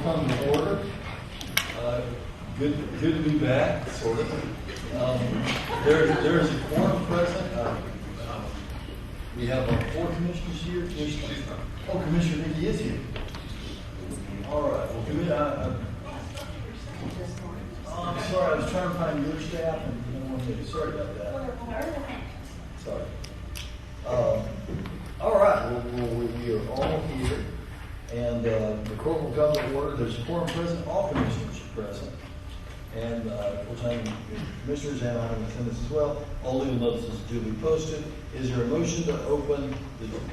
come to order. Good to be back, sort of. There is a quorum present. We have our 4 commissioners here. Commissioner Nicky is here. All right. Well, I'm sorry. I was trying to find your staff, and you don't want to. Sorry about that. Sorry. All right. We are all here, and the court will come to order. There's a quorum present. All commissioners are present. And full-time commissioners, and I'm in attendance as well. All legal notices duly posted. Is there a motion to open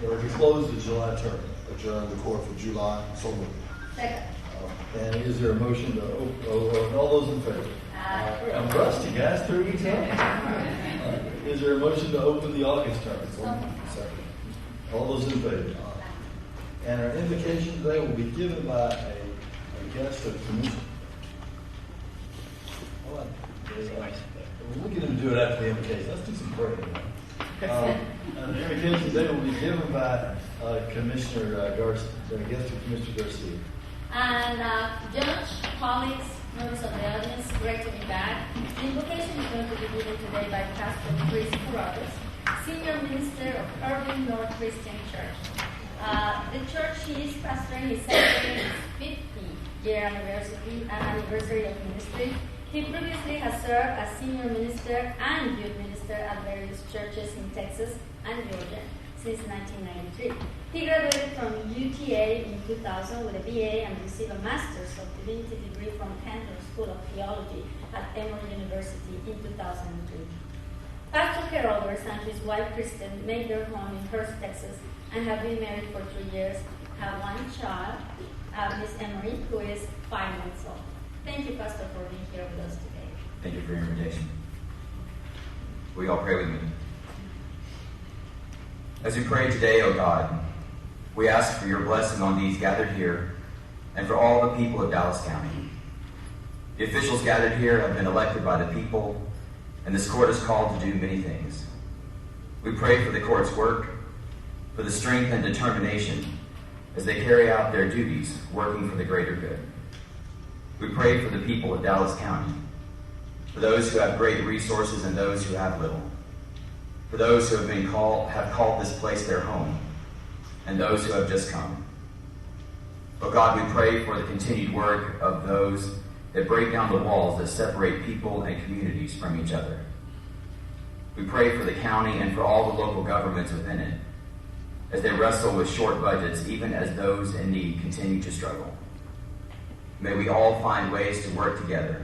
or to close the July term? Adjourn the court for July. So moved. Second. And is there a motion to open? All those in favor? I'm rusty, guys. 3 weeks out. Is there a motion to open the August term? Second. All those in favor? And our invocation today will be given by a guest of commission. We'll get him to do it after the invocation. Let's do some praying. The invocation today will be given by Commissioner Garcia, the guest of Commissioner Garcia. And Judge, colleagues, members of the audience, great to be back. The invocation is going to be given today by Pastor Chris Court Aug, Senior Minister of Irving North Christian Church. The church he is pastoring is celebrating its 50-year anniversary of ministry. He previously has served as senior minister and youth minister at various churches in Texas and Georgia since 1993. He graduated from UTA in 2000 with a BA and received a Master's of Divinity degree from Cantor School of Theology at Emory University in 2003. Pastor Carrollers and his wife Kristen made their home in Hurst, Texas, and have been married for 3 years, have 1 child, Miss Emory, who is 5 months old. Thank you, Pastor, for being here with us today. Thank you for your invitation. Will you all pray with me? As we pray today, O God, we ask for your blessing on these gathered here and for all the people of Dallas County. The officials gathered here have been elected by the people, and this court is called to do many things. We pray for the court's work, for the strength and determination as they carry out their duties, working for the greater good. We pray for the people of Dallas County, for those who have great resources and those who have little, for those who have called this place their home, and those who have just come. Oh God, we pray for the continued work of those that break down the walls that separate people and communities from each other. We pray for the county and for all the local governments within it, as they wrestle with short budgets, even as those in need continue to struggle. May we all find ways to work together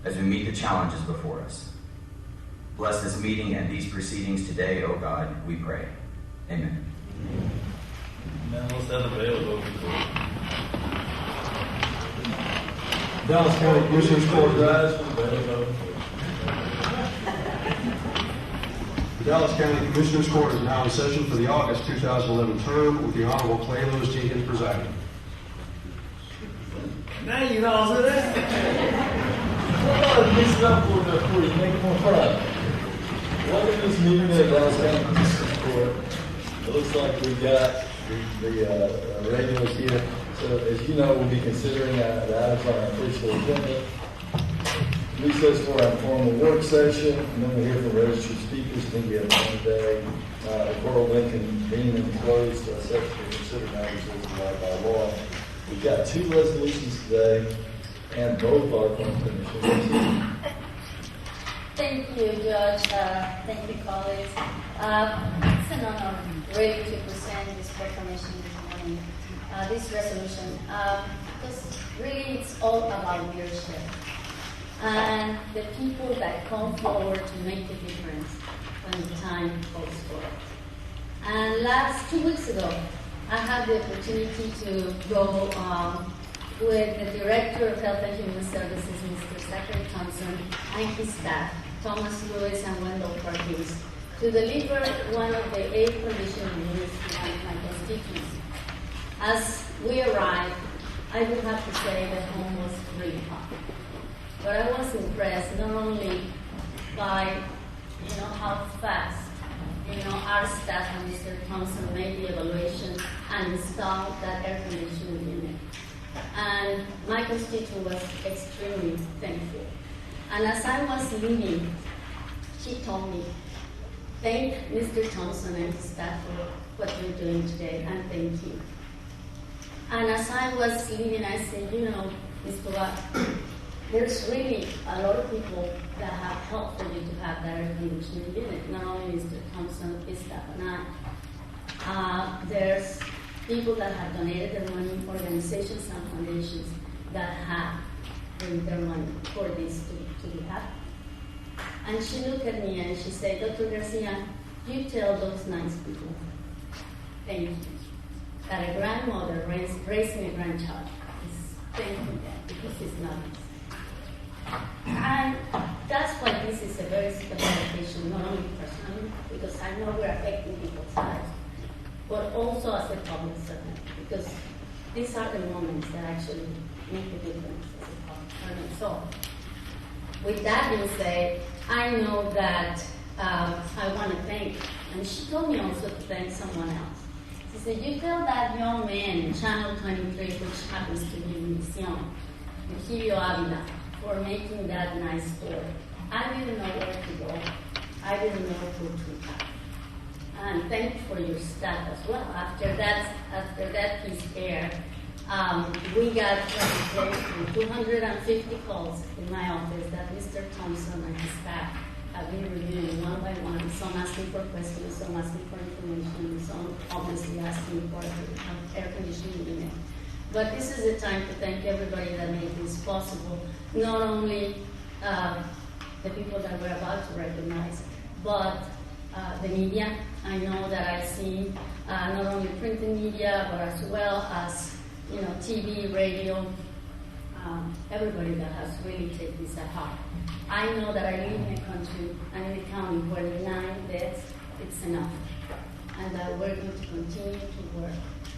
as we meet the challenges before us. Bless this meeting and these proceedings today, O God, we pray. Amen. Now let's have a bailiff open the court. Dallas County Commissioners Court. Rise for the bailiff open. The Dallas County Commissioners Court is now in session for the August 2011 term with the Honorable Clay Lewis Jenkins presiding. Now you know all of that. Mix it up for you, make it more fun. Welcome to this meeting of the Dallas County Commissioners Court. It looks like we've got the regulars here. So as you know, we'll be considering the items on our official agenda. Recess for our informal work session, and then we'll hear from registered speakers. I think we have one today. The court will then convene and close session to consider matters as allowed by law. We've got 2 resolutions today, and both are from commissioners. Thank you, Judge. Thank you, colleagues. It's an honor really to present this proclamation this morning, this resolution, because really it's all about leadership and the people that come forward to make a difference when the time calls for it. And 2 weeks ago, I had the opportunity to go with the Director of Health and Human Services, Mr. Zachary Thompson, and his staff, Thomas Lewis and Wendell Perkins, to deliver one of the air conditioning units to my constituency. As we arrived, I would have to say the home was really hot. But I was impressed not only by how fast our staff and Mr. Thompson made the evaluation and installed that air conditioning unit, And my constituent was extremely thankful. And as I was leaving, she told me, thank Mr. Thompson and his staff for what you're doing today, and thank you. And as I was leaving, I said, you know, Mr. Watt, there's really a lot of people that have helped for you to have that air conditioning unit, not only Mr. Thompson, his staff, and I. There's people that have donated their money, organizations and foundations that have given their money for this to be happening. And she looked at me and she said, Dr. Garcia, you tell those nice people, thank you, that a grandmother raising a grandchild is thanking them because it's not easy. And that's why this is a very special occasion, not only personally, because I know we're affecting people's lives, but also as a public servant, because these are the moments that actually make a difference as a public servant. So, with that being said, I know that I want to thank, and she told me also to thank someone else. She said, you tell that young man in Channel 23, which happens to be Mission, Virgilio Avila, for making that nice story. I didn't know where to go. I didn't know who to have. And thank you for your staff as well. After that piece aired, we got 250 calls in my office that Mr. Thompson and his staff have been reviewing one by one, some asking for questions, some asking for information, some obviously asking for air conditioning unit. But this is the time to thank everybody that made this possible, not only the people that we're about to recognize, but the media. I know that I've seen not only printed media, but as well as TV, radio, everybody that has really taken this at heart. I know that I live in a country and in a county where 9 deaths, it's enough. And that we're going to continue to work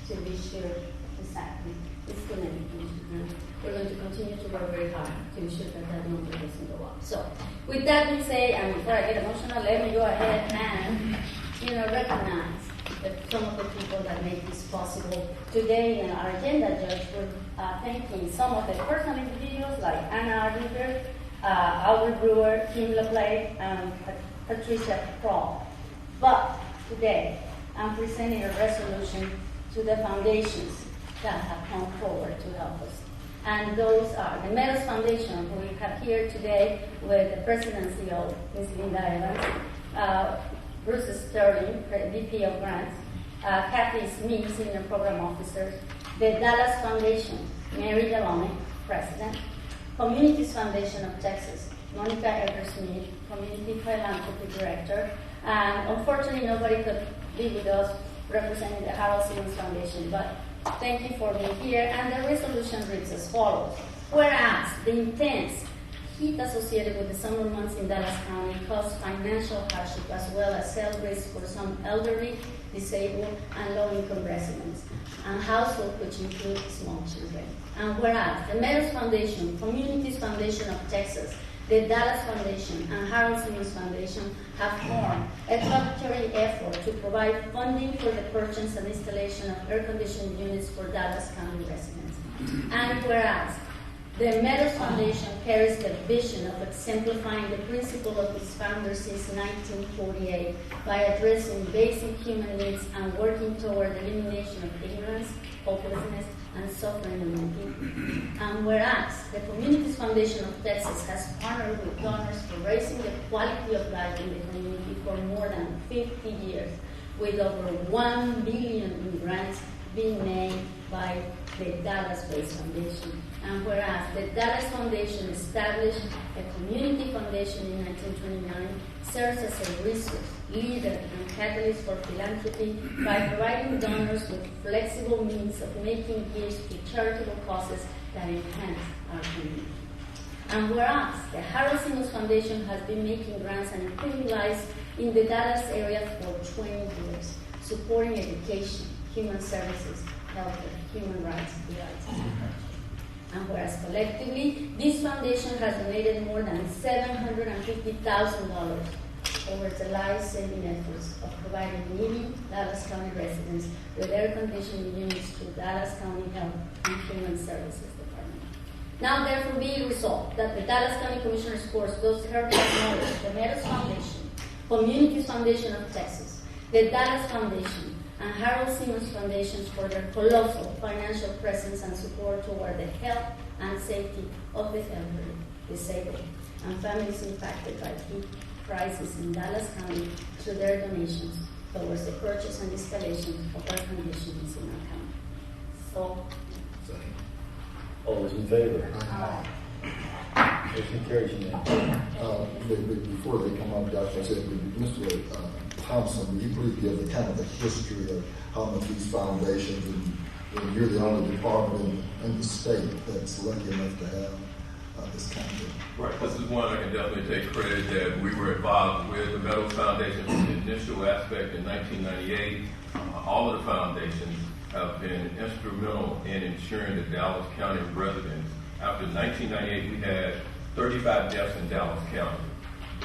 to be sure exactly it's going to be finished. We're going to continue to work very hard to ensure that number doesn't go up. So, with that being said, and before I get emotional, let me go ahead and recognize some of the people that make this possible. Today in our agenda, Judge, we're thanking some of the personal individuals like Anna Arlinger, Albert Brewer, Kim LaPlante, and Patricia Kroll. But today, I'm presenting a resolution to the foundations that have come forward to help us. And those are the Meadows Foundation, who we have here today with the presidency of Ms. Linda Evans, Bruce Sterling, VP of Grants, Kathy Smith, Senior Program Officer, the Dallas Foundation, Mary Delone, President, Communities Foundation of Texas, Monica Eversmith, Community Philanthropy Director, and unfortunately nobody could be with us representing the Harold Simmons Foundation, but thank you for being here. And the resolution reads as follows. Whereas the intense heat associated with the summer months in Dallas County caused financial hardship as well as health risks for some elderly, disabled, and low-income residents, and households which include small children. And whereas the Meadows Foundation, Communities Foundation of Texas, the Dallas Foundation, and Harold Simmons Foundation have formed a collaborative effort to provide funding for the purchase and installation of air conditioning units for Dallas County residents. And whereas the Meadows Foundation carries the vision of exemplifying the principle of its founder since 1948 by addressing basic human needs and working toward the elimination of ignorance, hopelessness, and suffering among people. And whereas the Communities Foundation of Texas has partnered with donors for raising the quality of life in the community for more than 50 years, with over $1 billion in grants being made by the Dallas-based foundation. And whereas the Dallas Foundation established a community foundation in 1929, serves as a resource, leader, and catalyst for philanthropy by providing donors with flexible means of making gifts to charitable causes that enhance our community. And whereas the Harold Simmons Foundation has been making grants and improving lives in the Dallas area for 20 years, supporting education, human services, healthcare, human rights, and and whereas collectively, this foundation has donated more than $750,000 towards the life-saving efforts of providing needy Dallas County residents with air conditioning units through Dallas County Health and Human Services Department. Now therefore be it resolved that the Dallas County Commissioners Court does hereby acknowledge the Meadows Foundation, Communities Foundation of Texas, the Dallas Foundation, and Harold Simmons Foundations for their colossal financial presence and support toward the health and safety of the elderly, disabled, and families impacted by heat crisis in Dallas County through their donations towards the purchase and installation of air conditioners in our county. So, Second. All those in favor? Motion carries unanimously. Before they come up, Dr. said, Mr. Thompson, will you please give the kind of the history of how much these foundations, and you're the only department in the state that's lucky enough to have this kind of. Right, this is one I can definitely take credit that we were involved with the Meadows Foundation from the initial aspect in 1998. All of the foundations have been instrumental in ensuring the Dallas County residents. After 1998, we had 35 deaths in Dallas County.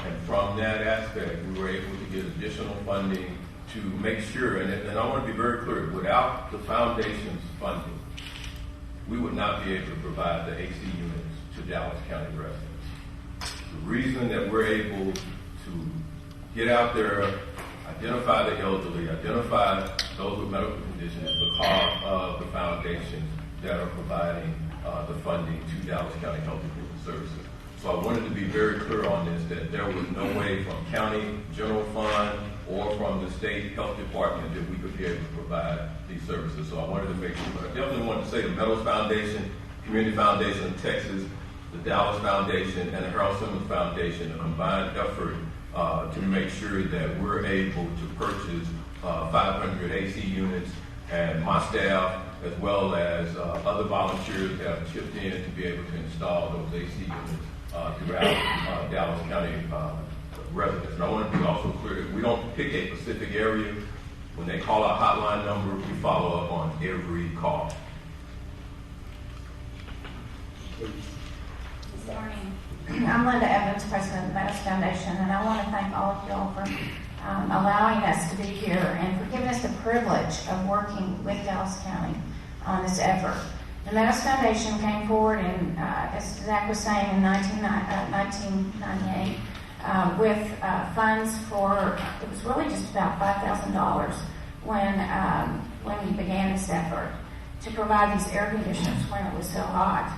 And from that aspect, we were able to get additional funding to make sure, and I want to be very clear, without the foundation's funding, we would not be able to provide the AC units to Dallas County residents. The reason that we're able to get out there, identify the elderly, identify those with medical conditions is because of the foundations that are providing the funding to Dallas County Health and Human Services. So I wanted to be very clear on this, that there was no way from county general fund or from the state health department that we could be able to provide these services. So I wanted to make sure, but I definitely wanted to say the Meadows Foundation, Community Foundation of Texas, the Dallas Foundation, and the Harold Simmons Foundation, a combined effort to make sure that we're able to purchase 500 AC units, and my staff, as well as other volunteers, have chipped in to be able to install those AC units throughout Dallas County residents. And I want to be also clear that we don't pick a specific area. When they call our hotline number, we follow up on every call. Ms. Darning. I'm Linda Evans, President of the Meadows Foundation, and I want to thank all of you all for allowing us to be here and for giving us the privilege of working with Dallas County on this effort. The Meadows Foundation came forward in, as Zach was saying, in 1998 with funds for, it was really just about $5,000 when we began this effort to provide these air conditioners when it was so hot.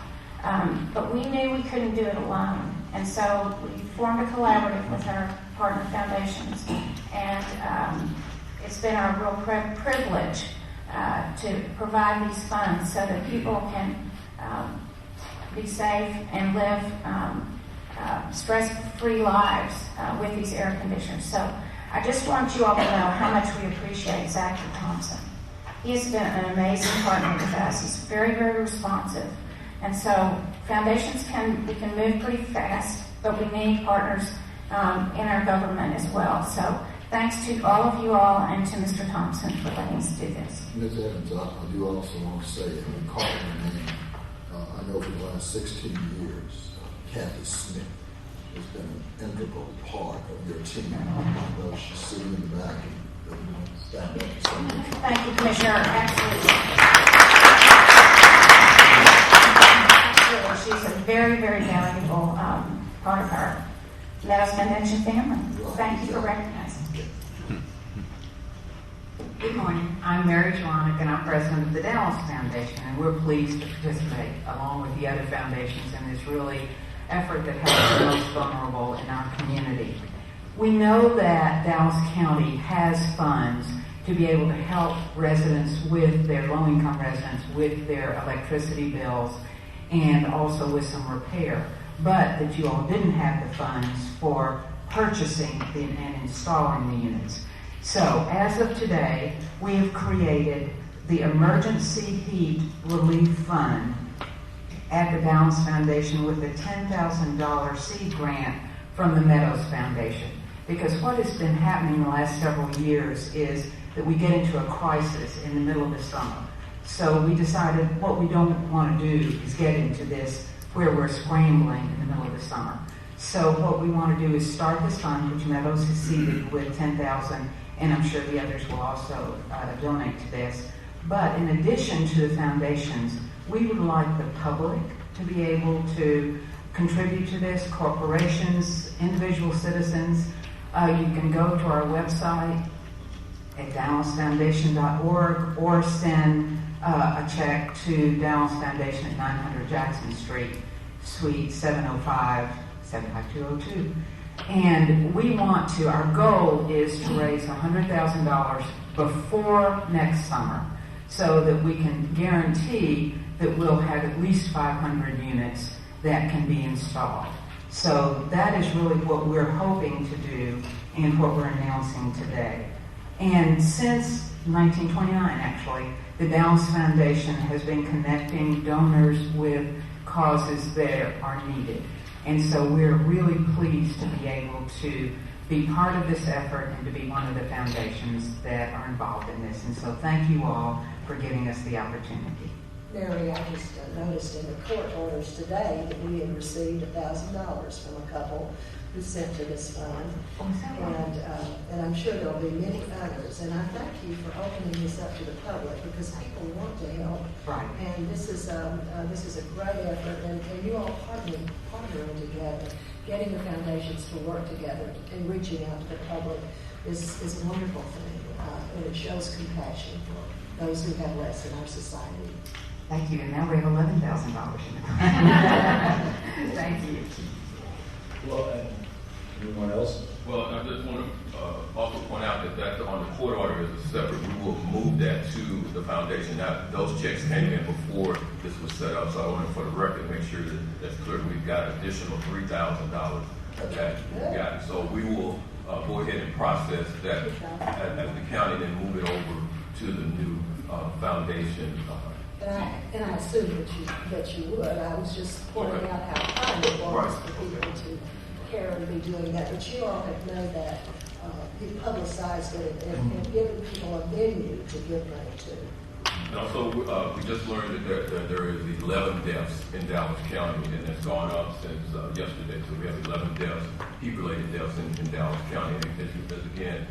But we knew we couldn't do it alone, and so we formed a collaborative with our partner foundations, and it's been our real privilege to provide these funds so that people can be safe and live stress-free lives with these air conditioners. So I just want you all to know how much we appreciate Zach Thompson. He has been an amazing partner with us. He's very, very responsive. And so foundations we can move pretty fast, but we need partners in our government as well. So thanks to all of you all and to Mr. Thompson for letting us do this. Ms. Evans, I do also want to say, in calling her name, I know for the last 16 years, Kathy Smith has been an integral part of your team. I know she's sitting in the back and stand up and say, Thank you, Commissioner. Absolutely. She's a very, very valuable part of our Meadows Foundation family. Thank you for recognizing me. Good morning. I'm Mary Jwanek, and I'm president of the Dallas Foundation, and we're pleased to participate along with the other foundations in this really effort that helps the most vulnerable in our community. We know that Dallas County has funds to be able to help residents with their low-income residents with their electricity bills and also with some repair, but that you all didn't have the funds for purchasing and installing the units. So, as of today, we have created the Emergency Heat Relief Fund at the Dallas Foundation with a $10,000 seed grant from the Meadows Foundation. Because what has been happening the last several years is that we get into a crisis in the middle of the summer. So we decided what we don't want to do is get into this where we're scrambling in the middle of the summer. So what we want to do is start this fund, which Meadows has seeded with $10,000, and I'm sure the others will also donate to this. But in addition to the foundations, we would like the public to be able to contribute to this, corporations, individual citizens. You can go to our website at dallasfoundation.org or send a check to Dallas Foundation at 900 Jackson Street, Suite 705, 75202. And we want to, our goal is to raise $100,000 before next summer so that we can guarantee that we'll have at least 500 units that can be installed. So that is really what we're hoping to do and what we're announcing today. And since 1929, actually, the Dallas Foundation has been connecting donors with causes that are needed. And so we're really pleased to be able to be part of this effort and to be one of the foundations that are involved in this. And so thank you all for giving us the opportunity. Mary, I just noticed in the court orders today that we had received $1,000 from a couple who sent to this fund. And I'm sure there'll be many others. And I thank you for opening this up to the public because people want to help. Right. And this is a great effort. And you all partnering together, getting the foundations to work together and reaching out to the public is a wonderful thing. And it shows compassion for those who have less in our society. Thank you. And now we have $11,000 in it. Thank you. Well, anyone else? Well, I just want to also point out that on the court order is a separate. We will move that to the foundation. Now, those checks came in before this was set up, so I wanted for the record to make sure that that's clear. We've got additional $3,000 that we got. So we will go ahead and process that as the county, then move it over to the new foundation. And I assume that you would. I was just pointing out how kind it was for people to care and be doing that. But you all have known that you publicized it and given people a venue to give money to. And also, we just learned that there is 11 deaths in Dallas County, and it's gone up since yesterday. So we have 11 deaths, heat-related deaths in Dallas County. And because again,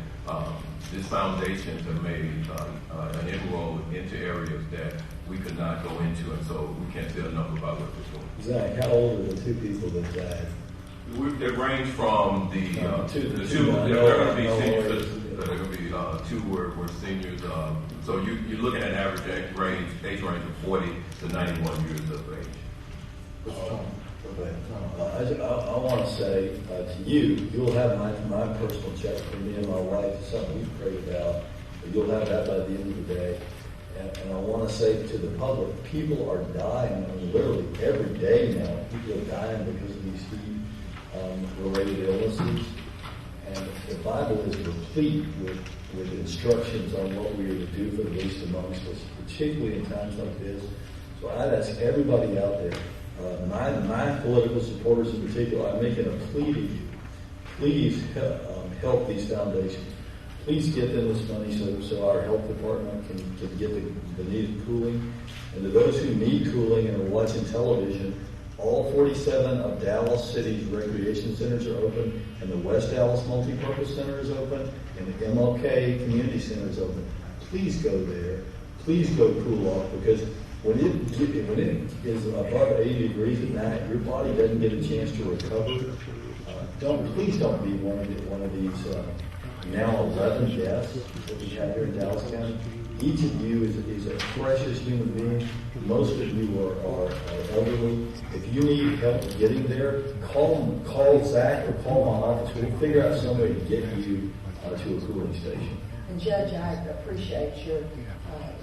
these foundations have made an inroad into areas that we could not go into, and so we can't say enough about what they're doing. Zach, how old are the two people that died? They range from the two. They're going to be seniors. They're going to be two were seniors. So you're looking at an average age range of 40 to 91 years of age. I want to say to you, you'll have my personal check for me and my wife. It's something we've prayed about. But you'll have that by the end of the day. And I want to say to the public, people are dying, literally every day now. People are dying because of these heat-related illnesses. And the Bible is replete with instructions on what we are to do for the least amongst us, particularly in times like this. So I'd ask everybody out there, my political supporters in particular, I'm making a plea to you. Please help these foundations. Please get them this money so our health department can get the needed cooling. And to those who need cooling and are watching television, all 47 of Dallas City's recreation centers are open, and the West Dallas Multipurpose Center is open, and the MLK Community Center is open. Please go there. Please go cool off, because when it is above 80 degrees at night, your body doesn't get a chance to recover. Please don't be one of these now 11 deaths that we have here in Dallas County. Each of you is a precious human being. Most of you are elderly. If you need help getting there, call Zach or call my office. We'll figure out some way to get you to a cooling station. And Judge, I appreciate your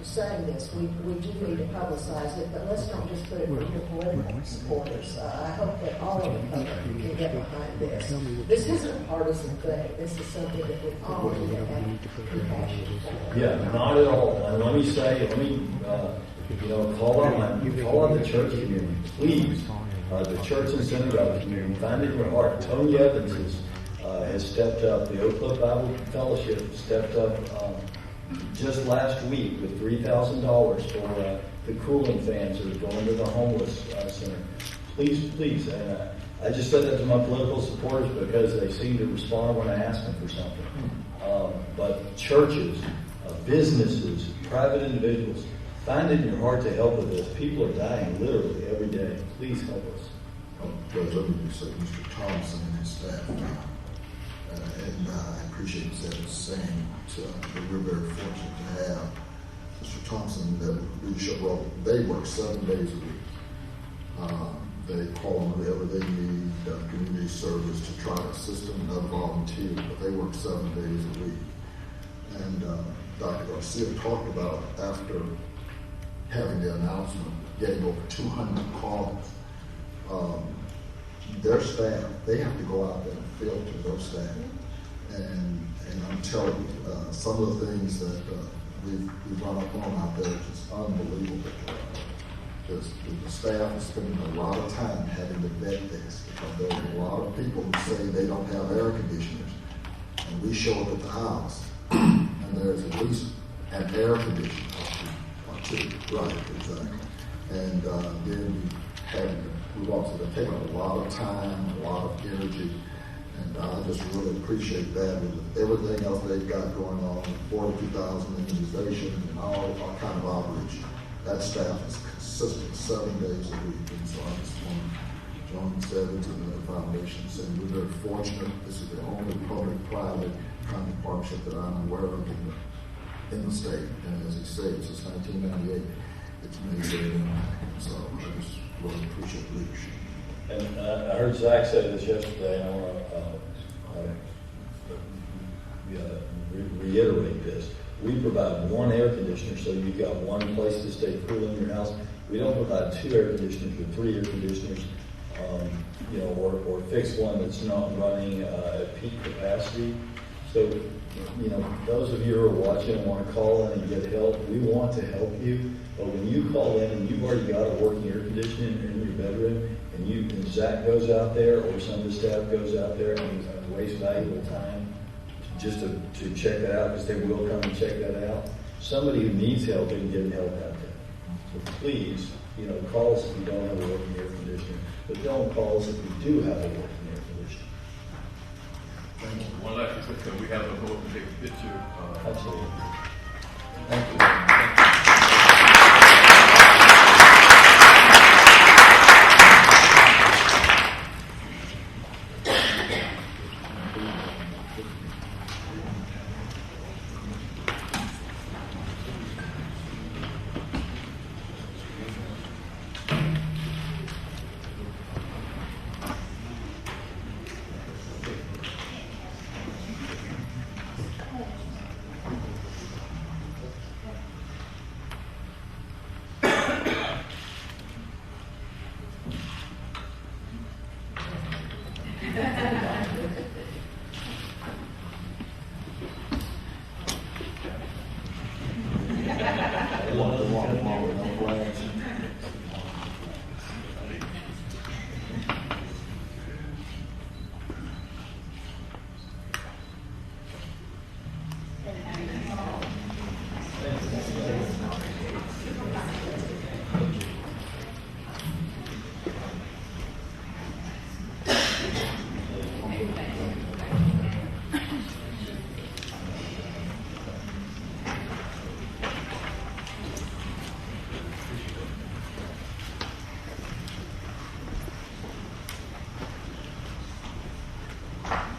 saying this. We do need to publicize it, but let's not just put it for your political supporters. I hope that all of the public can get behind this. This isn't a partisan thing. This is something that we all need to have compassion for. Yeah, not at all. And let me call out the church community, please. The church and synagogue community, find it in your heart. Tony Evans has stepped up. The Oak Cliff Bible Fellowship stepped up just last week with $3,000 for the cooling fans that are going to the homeless center. Please, and I just said that to my political supporters because they seem to respond when I ask them for something. But churches, businesses, private individuals, find it in your heart to help with this. People are dying literally every day. Please help us. Judge, let me just say, Mr. Thompson and his staff, and I appreciate Mr. saying that we're very fortunate to have Mr. Thompson, that leadership role. They work 7 days a week. They call on whatever they need, community service to try to assist them, not volunteer, but they work 7 days a week. And Dr. Garcia talked about, after having the announcement, getting over 200 calls. Their staff, they have to go out there and filter those staff. And I'm telling you, some of the things that we've run up on out there is just unbelievable. The staff is spending a lot of time having to vet this, because there's a lot of people who say they don't have air conditioners. And we show up at the house, and there's at least an air conditioner or two. Right, exactly. And then we've also taken a lot of time, a lot of energy, and I just really appreciate that with everything else they've got going on, 42,000 immunizations and all kind of outreach. That staff is consistent 7 days a week, and so I just want to join Seven to the foundation saying we're very fortunate. This is the only public-private kind of partnership that I'm aware of in the state, and as he said, since 1998, it's made a great impact. So I just really appreciate the leadership. And I heard Zach say this yesterday, and I want to reiterate this. We provide one air conditioner, so you've got one place to stay cool in your house. We don't provide 2 air conditioners or 3 air conditioners, or fix one that's not running at peak capacity. So, those of you who are watching and want to call in and get help, we want to help you. But when you call in and you've already got a working air conditioner in your bedroom, and Zach goes out there or some of the staff goes out there and wastes valuable time just to check that out, because they will come and check that out. Somebody who needs help and getting help out there. So please, call us if you don't have a working air conditioner, but don't call us if you do have a working air conditioner. Thank you. One last question. Can we have a whole big picture? Absolutely. Thank you.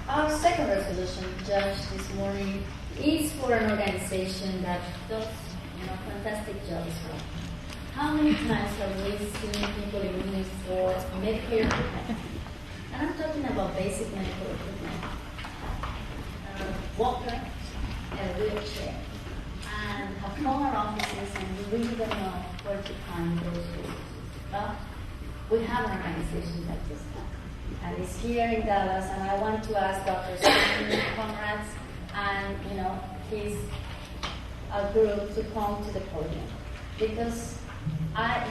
Our second resolution, Judge, this morning is for an organization that does fantastic job as well. How many times have we seen people in uniform for Medicare equipment? And I'm talking about basic medical equipment. Walker and a wheelchair. And have called our offices and we really don't know where to find those resources. But we have an organization that does that. And it's here in Dallas, and I want to ask Dr. Stephen Conrads and his group to come to the podium, because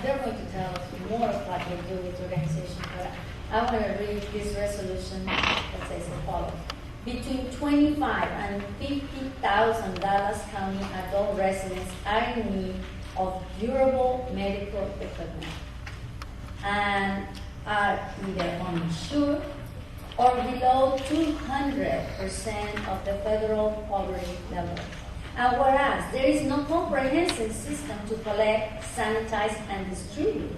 they're going to tell us more of what they do with the organization. But I want to read this resolution that says as follows: between 25 and 50,000 Dallas County adult residents are in need of durable medical equipment. And are either uninsured or below 200% of the federal poverty level. And whereas there is no comprehensive system to collect, sanitize, and distribute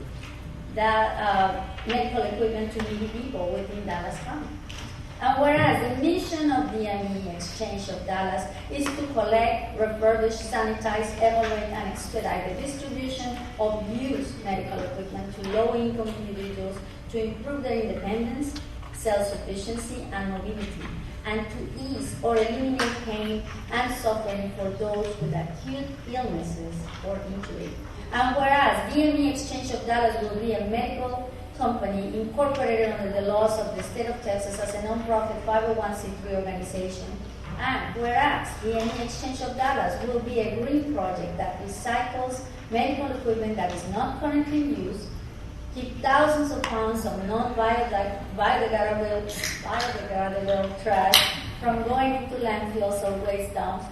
that medical equipment to needy people within Dallas County. And whereas the mission of the ME Exchange of Dallas is to collect, refurbish, sanitize, evaluate, and expedite the distribution of used medical equipment to low-income individuals to improve their independence, self-sufficiency, and mobility, and to ease or eliminate pain and suffering for those with acute illnesses or injury. And whereas the ME Exchange of Dallas will be a medical company incorporated under the laws of the state of Texas as a nonprofit 501c3 organization, and whereas the ME Exchange of Dallas will be a green project that recycles medical equipment that is not currently used, keep thousands of pounds of non-biodegradable trash from going into landfills or waste dumps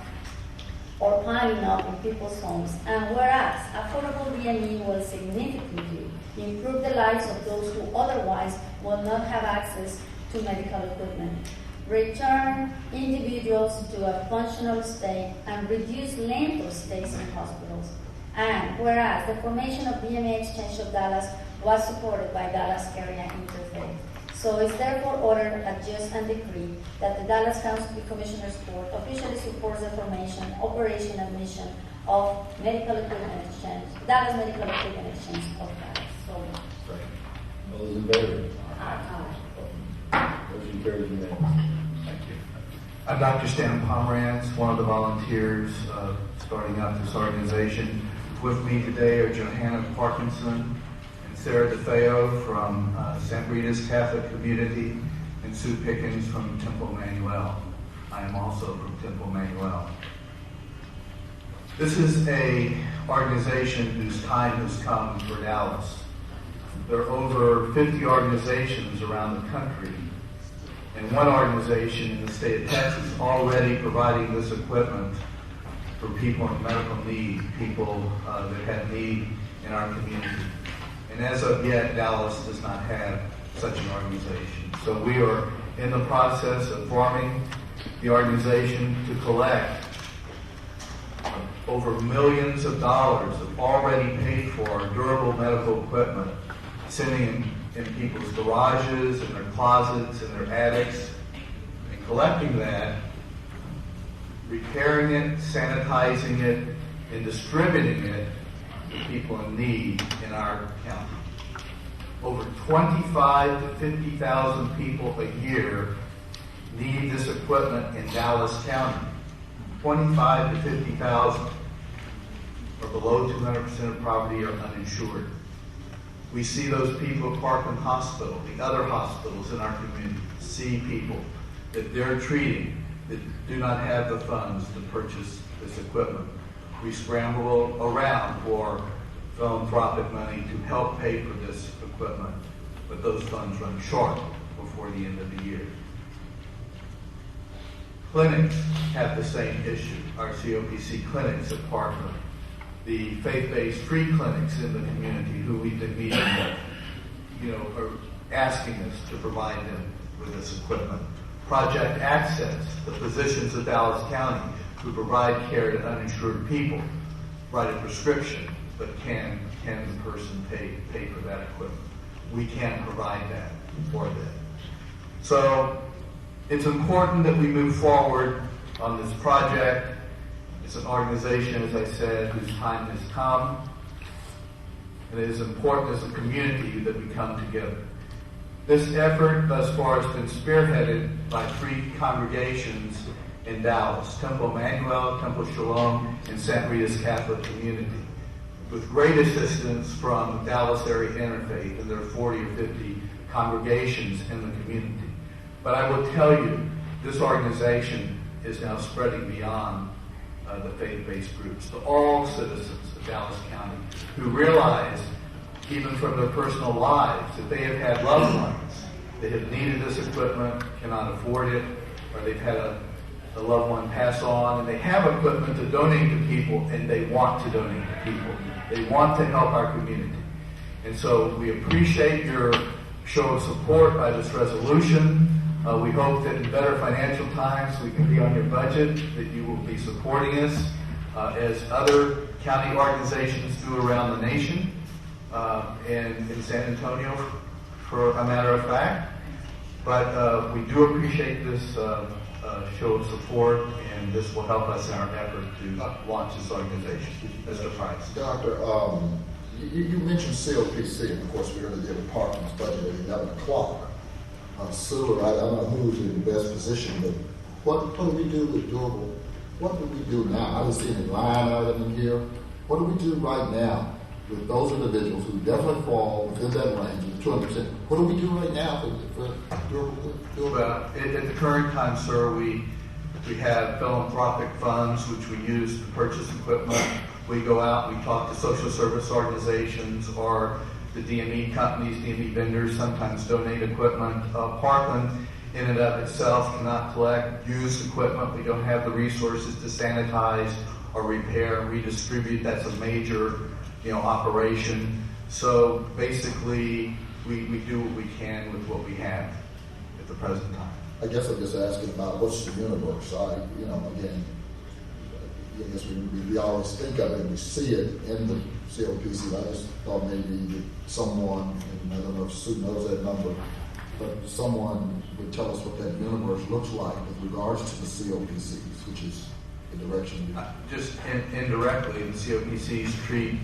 or piling up in people's homes, and whereas affordable DME will significantly improve the lives of those who otherwise will not have access to medical equipment, return individuals to a functional state, and reduce length of stays in hospitals. And whereas the formation of DMA Exchange of Dallas was supported by Dallas Area Interfaith. So it's therefore ordered, adjust, and decree that the Dallas County Commissioners Court officially supports the formation, operation, and mission of Medical Equipment Exchange, Dallas Medical Equipment Exchange of Dallas. So, All those in favor? Motion carries unanimously. Thank you. I'm Dr. Stan Pomerantz, one of the volunteers starting out this organization. With me today are Johanna Parkinson and Sarah DeFeo from St. Rita's Catholic Community and Sue Pickens from Temple Emmanuel. I am also from Temple Emmanuel. This is an organization whose time has come for Dallas. There are over 50 organizations around the country, and one organization in the state of Texas already providing this equipment for people in medical need, people that have need in our community. And as of yet, Dallas does not have such an organization. So we are in the process of forming the organization to collect over millions of dollars of already paid for durable medical equipment, sitting in people's garages, in their closets, in their attics, and collecting that, repairing it, sanitizing it, and distributing it to people in need in our county. Over 25 to 50,000 people a year need this equipment in Dallas County. 25 to 50,000 are below 200% of poverty are uninsured. We see those people at Parkland Hospital, the other hospitals in our community, see people that they're treating that do not have the funds to purchase this equipment. We scramble around for philanthropic money to help pay for this equipment, but those funds run short before the end of the year. Clinics have the same issue. Our COPC clinics at Parkland, the faith-based free clinics in the community who we've been meeting with, are asking us to provide them with this equipment. Project Access, the physicians of Dallas County who provide care to uninsured people, write a prescription, but can the person pay for that equipment? We can't provide that for them. So it's important that we move forward on this project. It's an organization, as I said, whose time has come. And it is important as a community that we come together. This effort thus far has been spearheaded by 3 congregations in Dallas, Temple Emmanuel, Temple Shalom, and St. Rita's Catholic Community, with great assistance from Dallas Area Interfaith, and there are 40 or 50 congregations in the community. But I will tell you, this organization is now spreading beyond the faith-based groups to all citizens of Dallas County who realize, even from their personal lives, that they have had loved ones that have needed this equipment, cannot afford it, or they've had a loved one pass on, and they have equipment to donate to people, and they want to donate to people. They want to help our community. And so we appreciate your show of support by this resolution. We hope that in better financial times we can be on your budget, that you will be supporting us as other county organizations do around the nation and in San Antonio, for a matter of fact. But we do appreciate this show of support, and this will help us in our effort to launch this organization. Mr. Price. Doctor, you mentioned COPC, and of course we're going to get a partner's budget at 11 o'clock. Sewer, I don't know who's in the best position, but what do we do with durable? What do we do now? I don't see any line item in here. What do we do right now with those individuals who definitely fall within that range of 200%? What do we do right now for durable? Well, at the current time, sir, we have philanthropic funds which we use to purchase equipment. We go out, we talk to social service organizations or the DME companies, DME vendors sometimes donate equipment. Parkland in and of itself cannot collect used equipment. We don't have the resources to sanitize or repair and redistribute. That's a major, operation. So basically, we do what we can with what we have at the present time. I guess I'm just asking about what's the universe. Again, I guess we always think of it and we see it in the COPC. I just thought maybe someone, and I don't know if Sue knows that number, but someone would tell us what that universe looks like with regards to the COPCs, which is the direction. Just indirectly, the COPCs treat,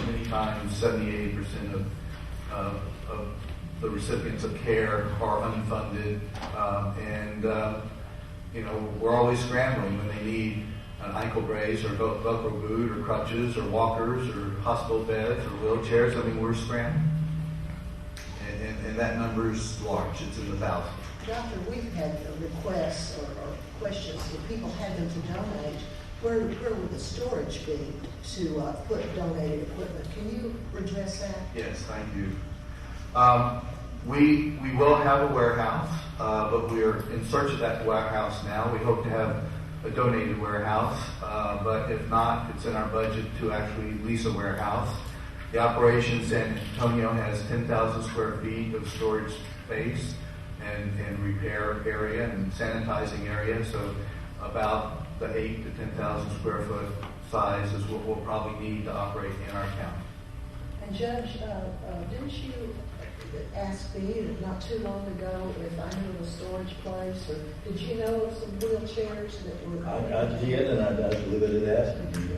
many times 70-80% of the recipients of care are unfunded, and we're always scrambling when they need an ankle brace or Velcro boot or crutches or walkers or hospital beds or wheelchairs. I mean, we're scrambling. And that number is large. It's in the thousands. Doctor, we've had requests or questions that people had them to donate. Where would the storage be to put donated equipment? Can you address that? Yes, thank you. We will have a warehouse, but we are in search of that warehouse now. We hope to have a donated warehouse, but if not, it's in our budget to actually lease a warehouse. The operation in San Antonio has 10,000 square feet of storage space and repair area and sanitizing area, so about the 8,000 to 10,000 square foot size is what we'll probably need to operate in our county. And Judge, didn't you ask me not too long ago if I knew of a storage place, or did you know of some wheelchairs that were... I did, and I believe I did ask you.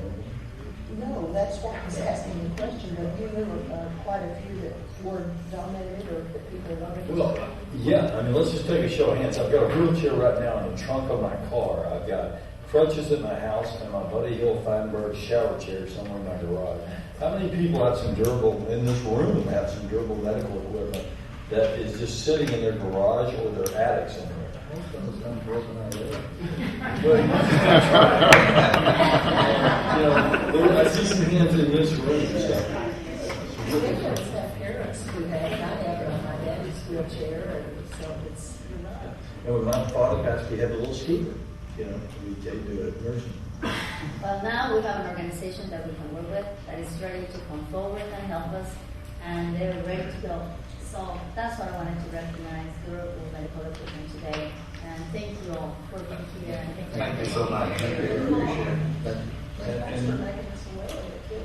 No, that's why I was asking the question, but you knew of quite a few that were donated or that people wanted to... Well, yeah, let's just take a show of hands. I've got a wheelchair right now in the trunk of my car. I've got crutches at my house and my Buddy Hill Feinberg shower chair somewhere in my garage. How many people have some durable, in this room, have some durable medical equipment that is just sitting in their garage or their attic somewhere? Most of it's broken already. I see some hands in this room. We have parents who have it. I have it on my daddy's wheelchair, and so it's... And when my father passed, we had a little scooter. We take to it immersion. Well, now we have an organization that we can work with that is ready to come forward and help us, and they're ready to go. So that's what I wanted to recognize durable medical equipment today. And thank you all for being here. And Thank you so much. Thank you. Appreciate it. Thanks for making us aware of it, too.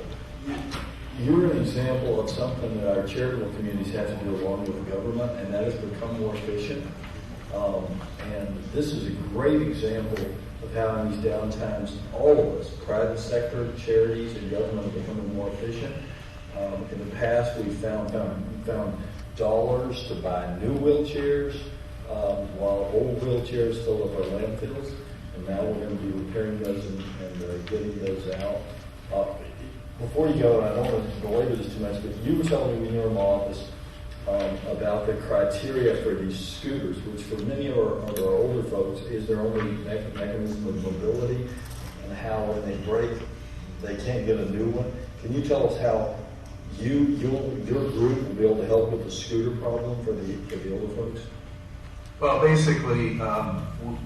You're an example of something that our charitable communities have to do along with the government, and that has become more efficient. And this is a great example of how in these downtimes, all of us, private sector, charities, and government are becoming more efficient. In the past, we found dollars to buy new wheelchairs, while old wheelchairs filled up our landfills. And now we're going to be repairing those and getting those out. Before you go, and I don't want to belabor this too much, but you were telling me when you were in my office about the criteria for these scooters, which for many of our older folks is their only mechanism of mobility, and how when they break, they can't get a new one. Can you tell us how your group will be able to help with the scooter problem for the older folks? Well, basically,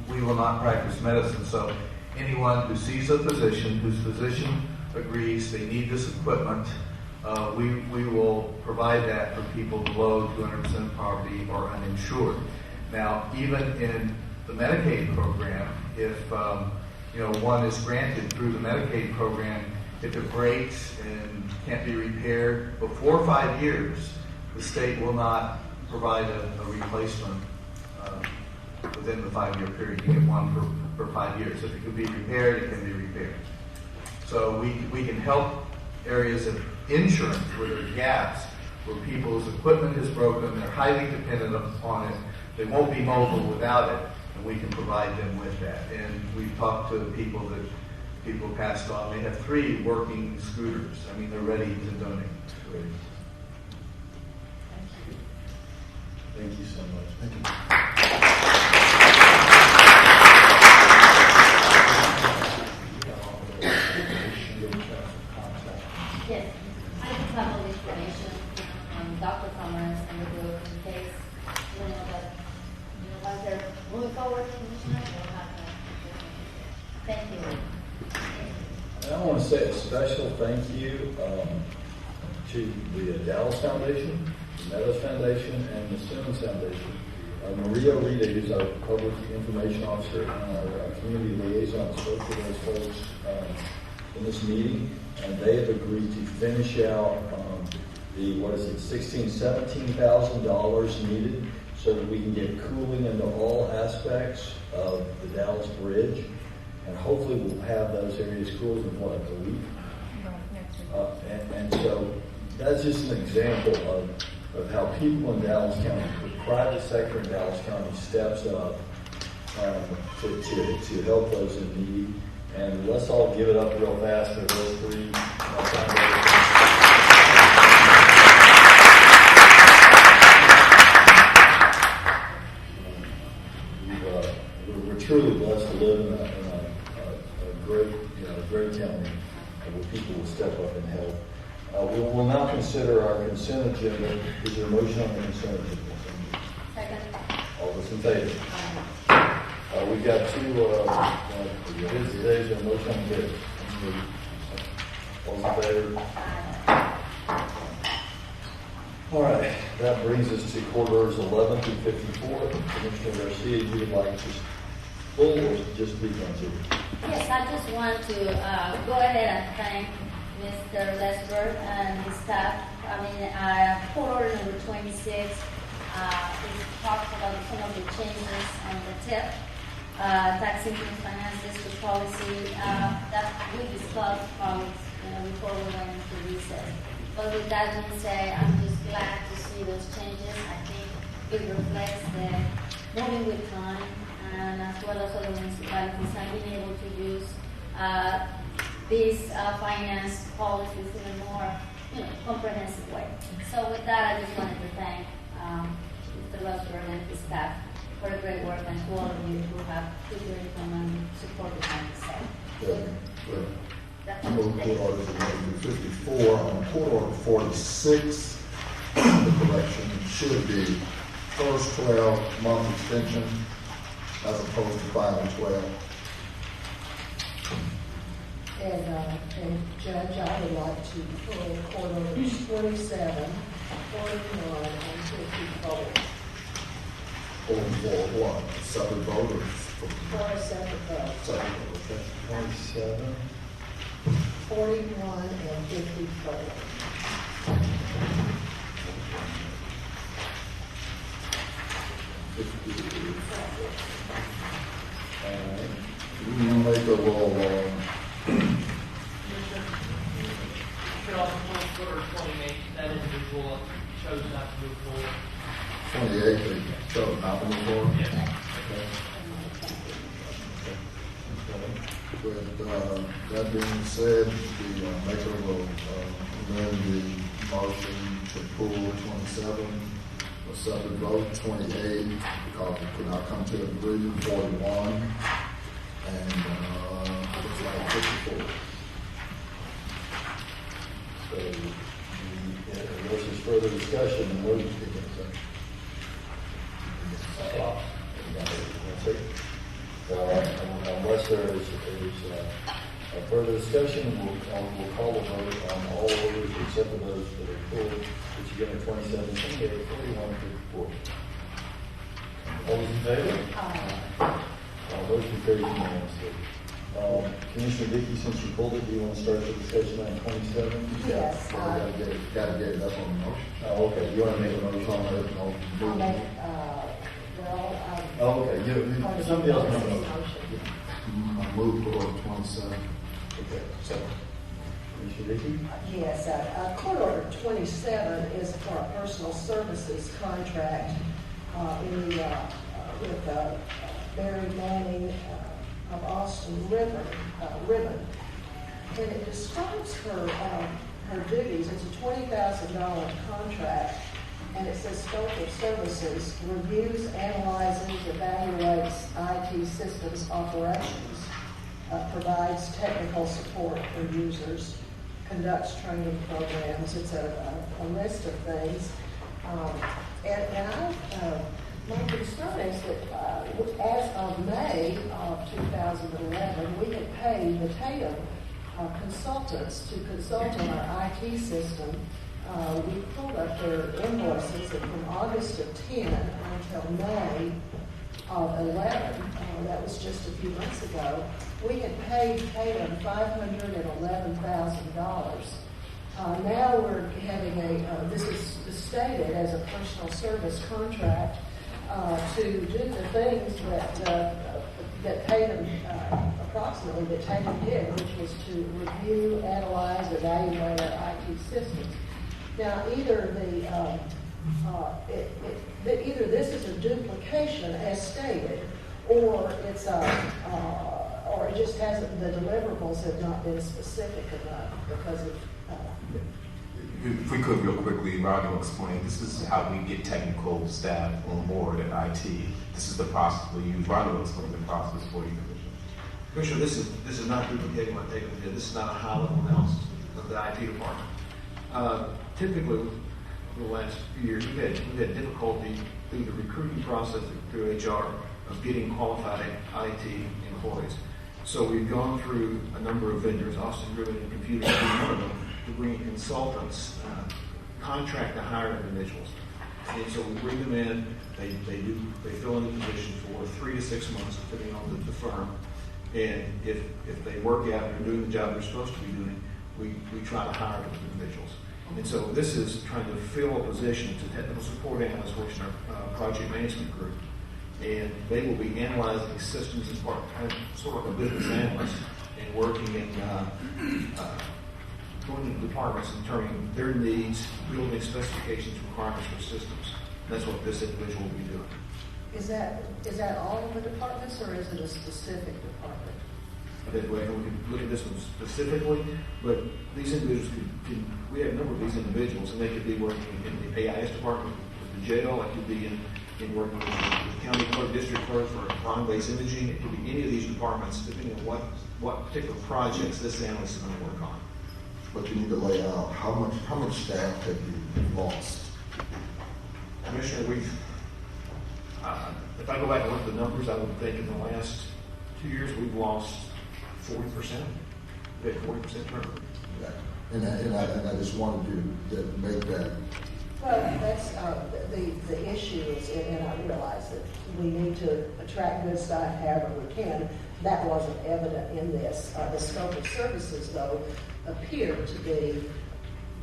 we will not practice medicine, so anyone who sees a physician, whose physician agrees they need this equipment, we will provide that for people below 200% poverty or uninsured. Now, even in the Medicaid program, if one is granted through the Medicaid program, if it breaks and can't be repaired before 5 years, the state will not provide a replacement within the 5-year period. You get one for 5 years. If it can be repaired, it can be repaired. So we can help areas of insurance where there are gaps, where people's equipment is broken, they're highly dependent upon it, they won't be mobile without it, and we can provide them with that. And we've talked to people passed on. They have 3 working scooters. I mean, they're ready to donate. Great. Thank you so much. Thank you. Yes, I just have all the information from Dr. Summers and the group in case once they're moving forward, Commissioner, we'll have that. Thank you. And I want to say a special thank you to the Dallas Foundation, the Meadows Foundation, and the Simmons Foundation. Maria Rita, who's our Public Information Officer and our Community Liaison, spoke to those folks in this meeting, and they have agreed to finish out the $17,000 needed so that we can get cooling into all aspects of the Dallas Bridge, and hopefully we'll have those areas cooled in what, a week? And so that's just an example of how people in Dallas County, the private sector in Dallas County steps up to help those in need. And let's all give it up real fast for those 3. We're truly blessed to live in a great county where people will step up and help. We will now consider our consent agenda. Is there a motion on the consent agenda? Second. All those in favor? We've got 2 bids today. Is there a motion on the bid? All those in favor? All right, that brings us to Court Orders 11 through 54. Commissioner Garcia, you would like to pull or just speak on 2? Yes, I just want to go ahead and thank Mr. Lesberg and his staff. I mean, Court Order number 26 talks about some of the changes on the TIP, tax income finance district policy that we discussed before we went into recess. But with that being said, I'm just glad to see those changes. I think it reflects the moving with time, and as well as other municipalities have been able to use these finance policies in a more comprehensive way. So with that, I just wanted to thank Mr. Lesberg and his staff for the great work, and to all of you who have put your income and support the county. Good. I move Court Order 54. On Court Order 46, the correction should be first 12-month extension as opposed to final 12. And Judge, I would like to pull Court Orders 27, 41, and 54. For what? Separate voters? For a separate vote. Separate vote, okay. 27. 41 and 54. We make a little, Order 28, that individual chose not to move forward. 28, they chose not to move forward? Yes. With that being said, the maker will amend the motion to pull 27, a separate vote, 28, because we could not come to an agreement, 41, and looks like 54. So, unless there's further discussion, and what do you think? That's it. Unless there is further discussion, we'll call the vote on all orders except except for those that are full, which you get in 27, 28, 41, 54. All those in favor? Motion carries unanimously. Commissioner Dickey, since you pulled it, do you want to start the discussion on 27? Yes. Gotta get it up on the motion. Oh, okay. You want to make a motion on that? I'll make, Oh, okay. Somebody else make a motion. I move for 27. Okay. So, Commissioner Dickey? Yes, Court Order 27 is for a personal services contract with Barry Manning of Austin Ribbon. And it describes her duties. It's a $20,000 contract, and it says scope of services: reviews, analyzes, evaluates IT systems operations, provides technical support for users, conducts training programs. It's a list of things. My concern is that as of May of 2011, we had paid the Tatum consultants to consult on our IT system. We pulled up their invoices, and from August of 10 until May of 11, that was just a few months ago, we had paid Tatum $511,000. Now we're having this is stated as a personal service contract to do the things that Tatum, approximately that Tatum did, which was to review, analyze, evaluate our IT systems. Now, either either this is a duplication as stated, or it's or it just hasn't. The deliverables have not been specific enough because of. If we could real quickly, Rodney will explain. This is how we get technical staff on board at IT. This is the process we use. Rodney will explain the process for you, Commissioner, this is not duplicating what Tatum did. This is not a high-level analysis of the IT department. Typically, over the last few years, we've had difficulty through the recruiting process, through HR, of getting qualified IT employees. So we've gone through a number of vendors, Austin Ribbon and Computers being one of them, to bring consultants, contract to hire individuals. And so we bring them in, they fill in the position for 3 to 6 months, depending on the firm. And if they work out and are doing the job they're supposed to be doing, we try to hire those individuals. And so this is trying to fill a position to technical support analysts, which is our project management group. And they will be analyzing systems as part of sort of a business analyst and working in going into departments and determining their needs, building specifications, requirements for systems. That's what this individual will be doing. Is that all of the departments, or is it a specific department? We can look at this one specifically, but these individuals we have a number of these individuals, and they could be working in the AIS department with the jail. It could be in working with the county clerk, district clerk for line-based imaging. It could be any of these departments, depending on what particular projects this analyst is going to work on. But you need to lay out how much staff have you lost? Commissioner, if I go back and look at the numbers, I would think in the last 2 years we've lost 40%. We had 40% turnover. And I just wanted to make that. Well, that's the issue is, and I realize that we need to attract good staff however we can. That wasn't evident in this. The scope of services, though, appeared to be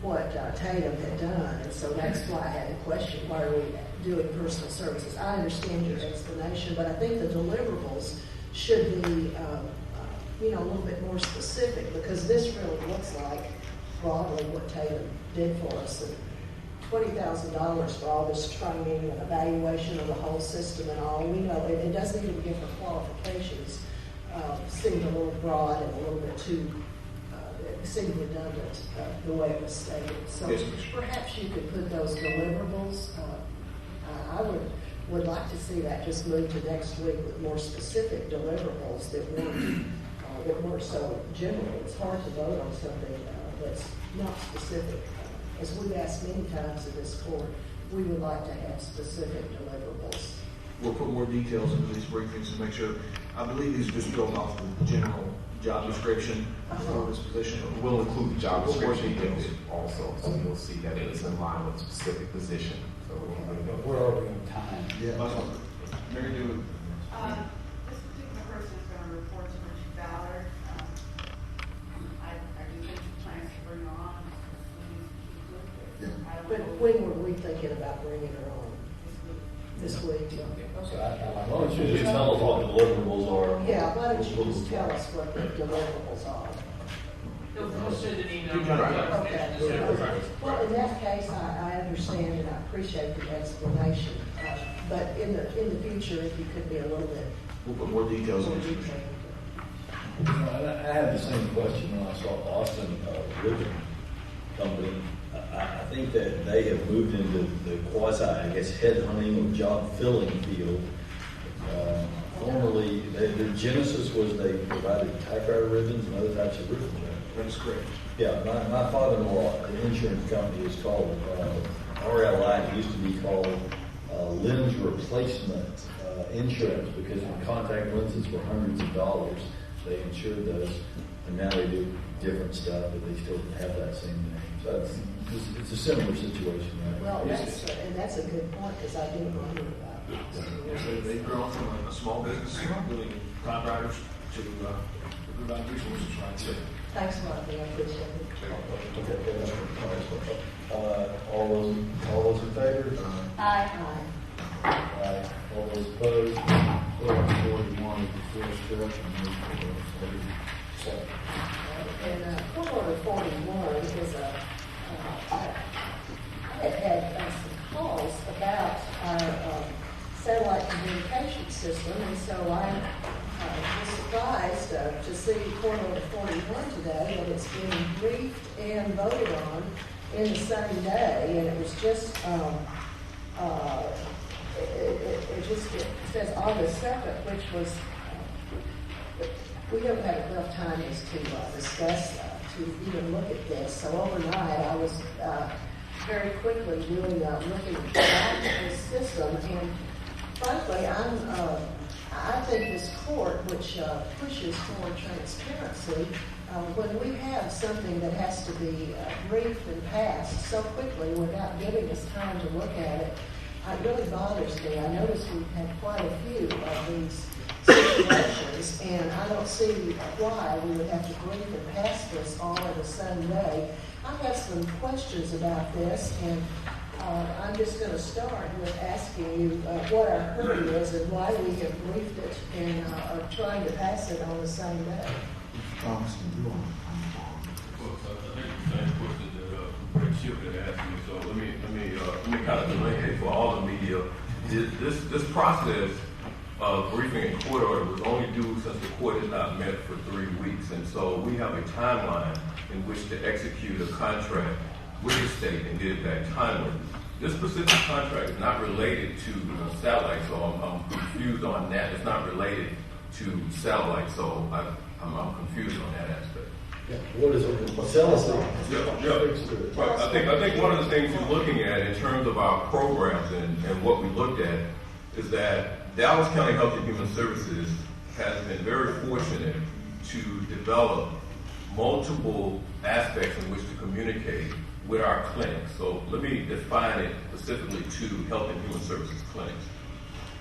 what Tatum had done, and so that's why I had a question: why are we doing personal services? I understand your explanation, but I think the deliverables should be, a little bit more specific, because this really looks like broadly what Tatum did for us. And $20,000 for all this training and evaluation of the whole system and all. We know it doesn't even give her qualifications. Seemed a little broad and a little bit too, it seemed redundant the way it was stated. So yes, perhaps you could put those deliverables. I would like to see that just move to next week with more specific deliverables that weren't so general. It's hard to vote on something that's not specific. As we've asked many times in this court, we would like to have specific deliverables. We'll put more details into these briefings to make sure. I believe these just build off the general job description for this position? We'll include the job description with it also, so you'll see that it's in line with a specific position. So Where are we on time? Yeah. Mary Lou, This particular person is going to report to Richard Ballard. I do think the plans to bring her on. Yeah. When were we thinking about bringing her on? This week? So Okay. why don't you just tell us what the deliverables are? Yeah, why don't you just tell us what the deliverables are? They'll send an email. Okay. Well, in that case, I understand and I appreciate the explanation. But in the future, if you could be a little bit we'll put more details more in this. detailed. I had the same question when I saw Austin Ribbon Company. I think that they have moved into the quasi, I guess, headhunting or job filling field. Formerly, their genesis was they provided typewriter ribbons and other types of ribbons. That is correct. Yeah, my father-in-law, an insurance company, is called RLI. It used to be called lens replacement insurance because when contact lenses were hundreds of dollars, they insured those, and now they do different stuff, but they still have that same name. So it's a similar situation, right? Well, that's a good point because I didn't wonder about that. They've grown from a small business doing typewriters to provide resources right there. Thanks, Martha. I appreciate it. Okay. All those in favor? Aye. Aye. All those opposed? 41 is the first step, and then second. And Court Order 41 is I had some calls about our satellite communication system, and so I was surprised to see Court Order 41 today, that it's being briefed and voted on in the same day, and it was just, it says August 2nd, which was, we haven't had enough time as to discuss, to even look at this. So overnight, I was very quickly looking at the system, and frankly, I think this court, which pushes for transparency, when we have something that has to be briefed and passed so quickly without giving us time to look at it, it really bothers me. I notice we've had quite a few of these situations, and I don't see why we would have to brief and pass this all in the same day. I have some questions about this, and I'm just going to start with asking you what our hurry is and why we have briefed it and are trying to pass it on the same day. Thompson, you on? Well, I think the same question that Rick Ship had asked me. So let me kind of delineate for all the media. This process of briefing a court order was only due since the court has not met for 3 weeks, and so we have a timeline in which to execute a contract with the state and get it back timely. This specific contract is not related to satellite, so I'm confused on that. It's not related to satellite, so I'm confused on that aspect. Yeah. What is it? Tell us. Right. I think one of the things you're looking at in terms of our programs and what we looked at is that Dallas County Health and Human Services has been very fortunate to develop multiple aspects in which to communicate with our clinics. So let me define it specifically to Health and Human Services clinics.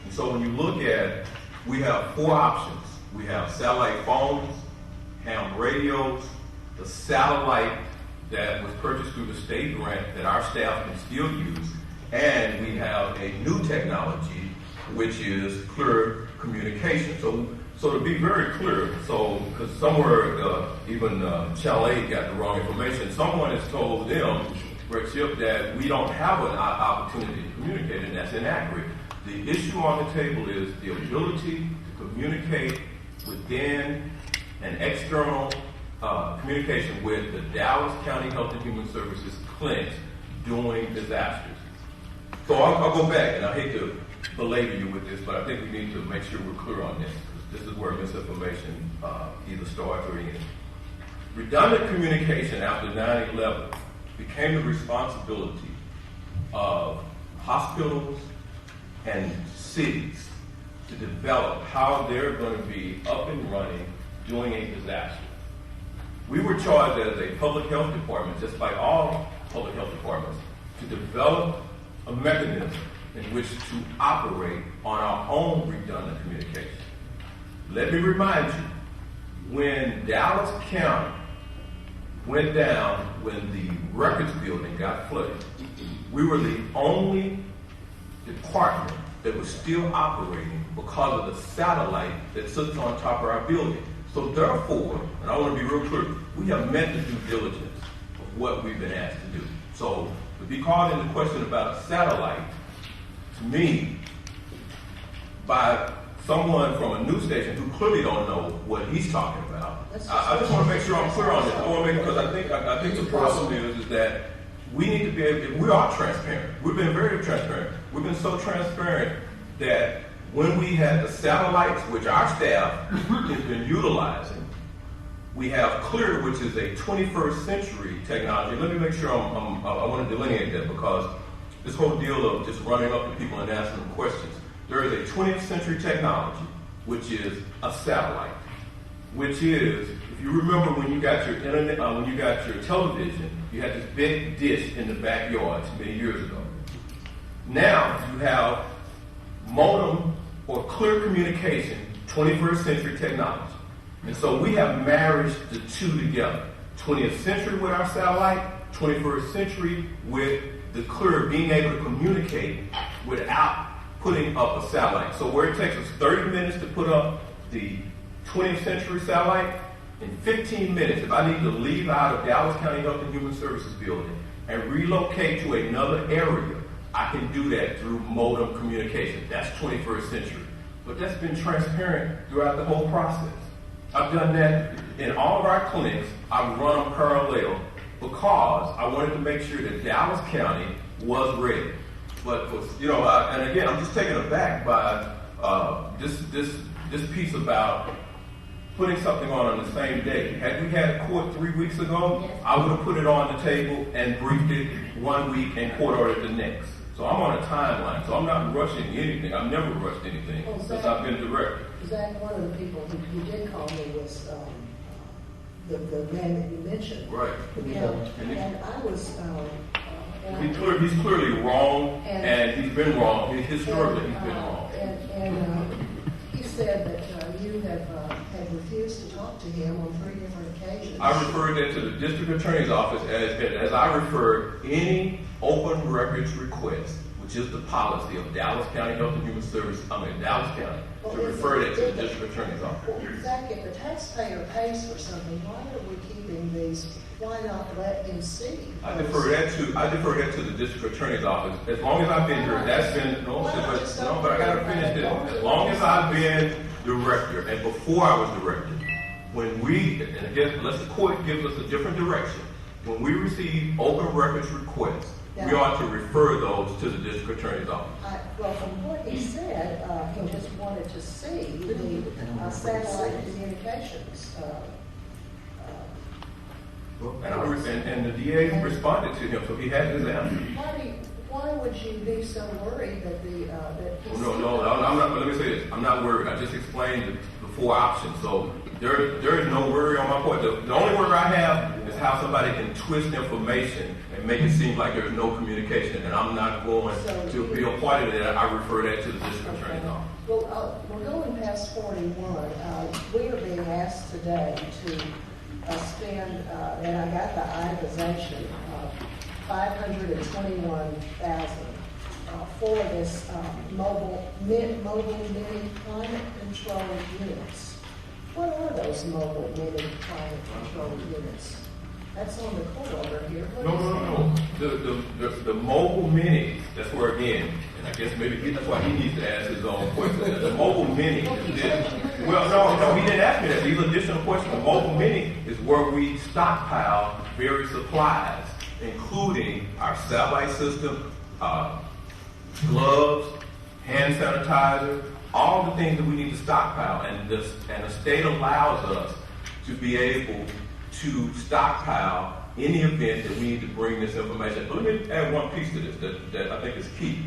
And so when you look at, we have 4 options. We have satellite phones, ham radios, the satellite that was purchased through the state grant that our staff can still use, and we have a new technology, which is clear communication. So to be very clear, so because somewhere even Channel 8 got the wrong information, someone has told them, Rick Ship, that we don't have an opportunity to communicate, and that's inaccurate. The issue on the table is the ability to communicate within an external communication with the Dallas County Health and Human Services clinics during disasters. So I'll go back, and I hate to belabor you with this, but I think we need to make sure we're clear on this. This is where misinformation either starts or ends. Redundant communication after 9/11 became the responsibility of hospitals and cities to develop how they're going to be up and running during a disaster. We were charged as a public health department, just like all public health departments, to develop a mechanism in which to operate on our own redundant communication. Let me remind you, when Dallas County went down, when the records building got flooded, we were the only department that was still operating because of the satellite that sits on top of our building. So therefore, and I want to be real clear, we have met the due diligence of what we've been asked to do. So to be called into question about a satellite, to me, by someone from a news station who clearly don't know what he's talking about, I just want to make sure I'm clear on this. I want to make, because I think the problem is that we need to be able, we are transparent. We've been very transparent. We've been so transparent that when we had the satellites, which our staff has been utilizing, we have Clear, which is a 21st century technology. Let me make sure I want to delineate that, because this whole deal of just running up to people and asking them questions. There is a 20th century technology, which is a satellite, which is, if you remember when you got your internet, when you got your television, you had this big dish in the backyard many years ago. Now you have modem or clear communication, 21st century technology. And so we have married the two together. 20th century with our satellite, 21st century with the clear, being able to communicate without putting up a satellite. So where it takes us 30 minutes to put up the 20th century satellite, in 15 minutes, if I need to leave out of Dallas County Health and Human Services building and relocate to another area, I can do that through modem communication. That's 21st century. But that's been transparent throughout the whole process. I've done that in all of our clinics. I've run them parallel because I wanted to make sure that Dallas County was ready. But, and again, I'm just taken aback by this piece about putting something on the same day. Had we had court 3 weeks ago, I would have put it on the table and briefed it 1 week and court ordered the next. So I'm on a timeline, so I'm not rushing anything. I've never rushed anything since I've been director. Zach, one of the people who did call me was the man that you mentioned. Right. And I was... he's clearly wrong, and he's been wrong. Historically, he's been wrong. And he said that you have refused to talk to him on 3 different occasions. I referred that to the district attorney's office as I referred any open records request, which is the policy of Dallas County Health and Human Services, Dallas County, to refer that to the district attorney's office. Well, Zach, if the taxpayer pays for something, why are we keeping these? Why not let him see? I defer that to the district attorney's office. As long as I've been here, that's been but I gotta finish this. As long as I've been director, and before I was director, when we, and again, unless the court gives us a different direction, when we receive open records requests, we ought to refer those to the district attorney's office. Well, from what he said, he just wanted to see the satellite communications. And the DA responded to him, so he had his answer. Why would you be so worried that No, I'm not. Let me say this. I'm not worried. I just explained the 4 options. So there is no worry on my part. The only worry I have is how somebody can twist information and make it seem like there's no communication. And I'm not going to be a part of that. I refer that to the district attorney's office. Well, we're going past 41. We are being asked today to spend, and I got the itemization, $521,000 for this mobile mini climate control units. What are those mobile mini climate control units? That's on the court order here. No. The mobile mini, that's where again, and I guess maybe that's why he needs to ask his own question. The mobile mini is this. Well, no, he didn't ask me that. These additional questions. The mobile mini is where we stockpile various supplies, including our satellite system, gloves, hand sanitizer, all the things that we need to stockpile. And the state allows us to be able to stockpile any event that we need to bring this information. But let me add one piece to this that I think is key.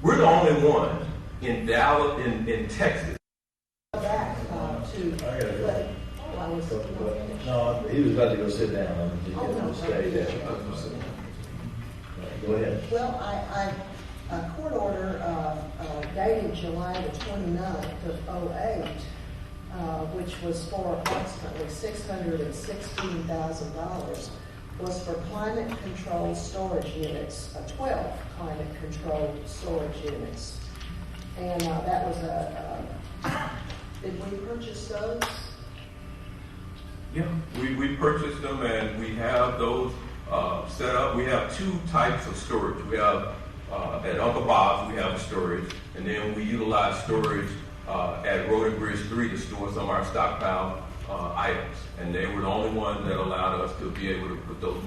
We're the only one in Dallas, in Texas. Back to No, he was about to go sit down. I'm just Oh, getting no, him to stay there. Go ahead. Well, a court order dated July the 29th of '08, which was for approximately $616,000, was for climate-controlled storage units, 12 climate-controlled storage units. And that was did we purchase those? Yeah, we purchased them and we have those set up. We have two types of storage. We have at Uncle Bob's, we have storage, and then we utilize storage at Road and Bridge 3 to store some of our stockpile items. And they were the only ones that allowed us to be able to put those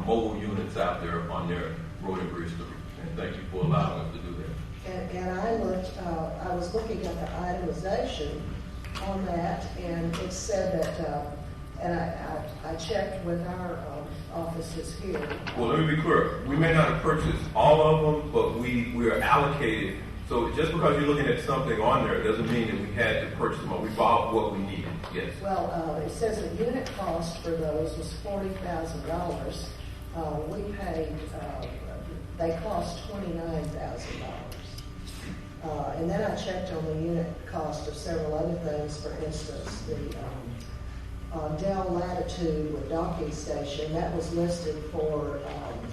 mobile units out there on their Road and Bridge 3. And thank you for allowing us to do that. And I was looking at the itemization on that, and it said that, and I checked with our offices here. Well, let me be clear. We may not have purchased all of them, but we are allocated. So just because you're looking at something on there doesn't mean that we had to purchase them. We bought what we needed. Yes. Well, it says the unit cost for those was $40,000. We paid, they cost $29,000. And then I checked on the unit cost of several other things. For instance, the Dell Latitude with docking station, that was listed for,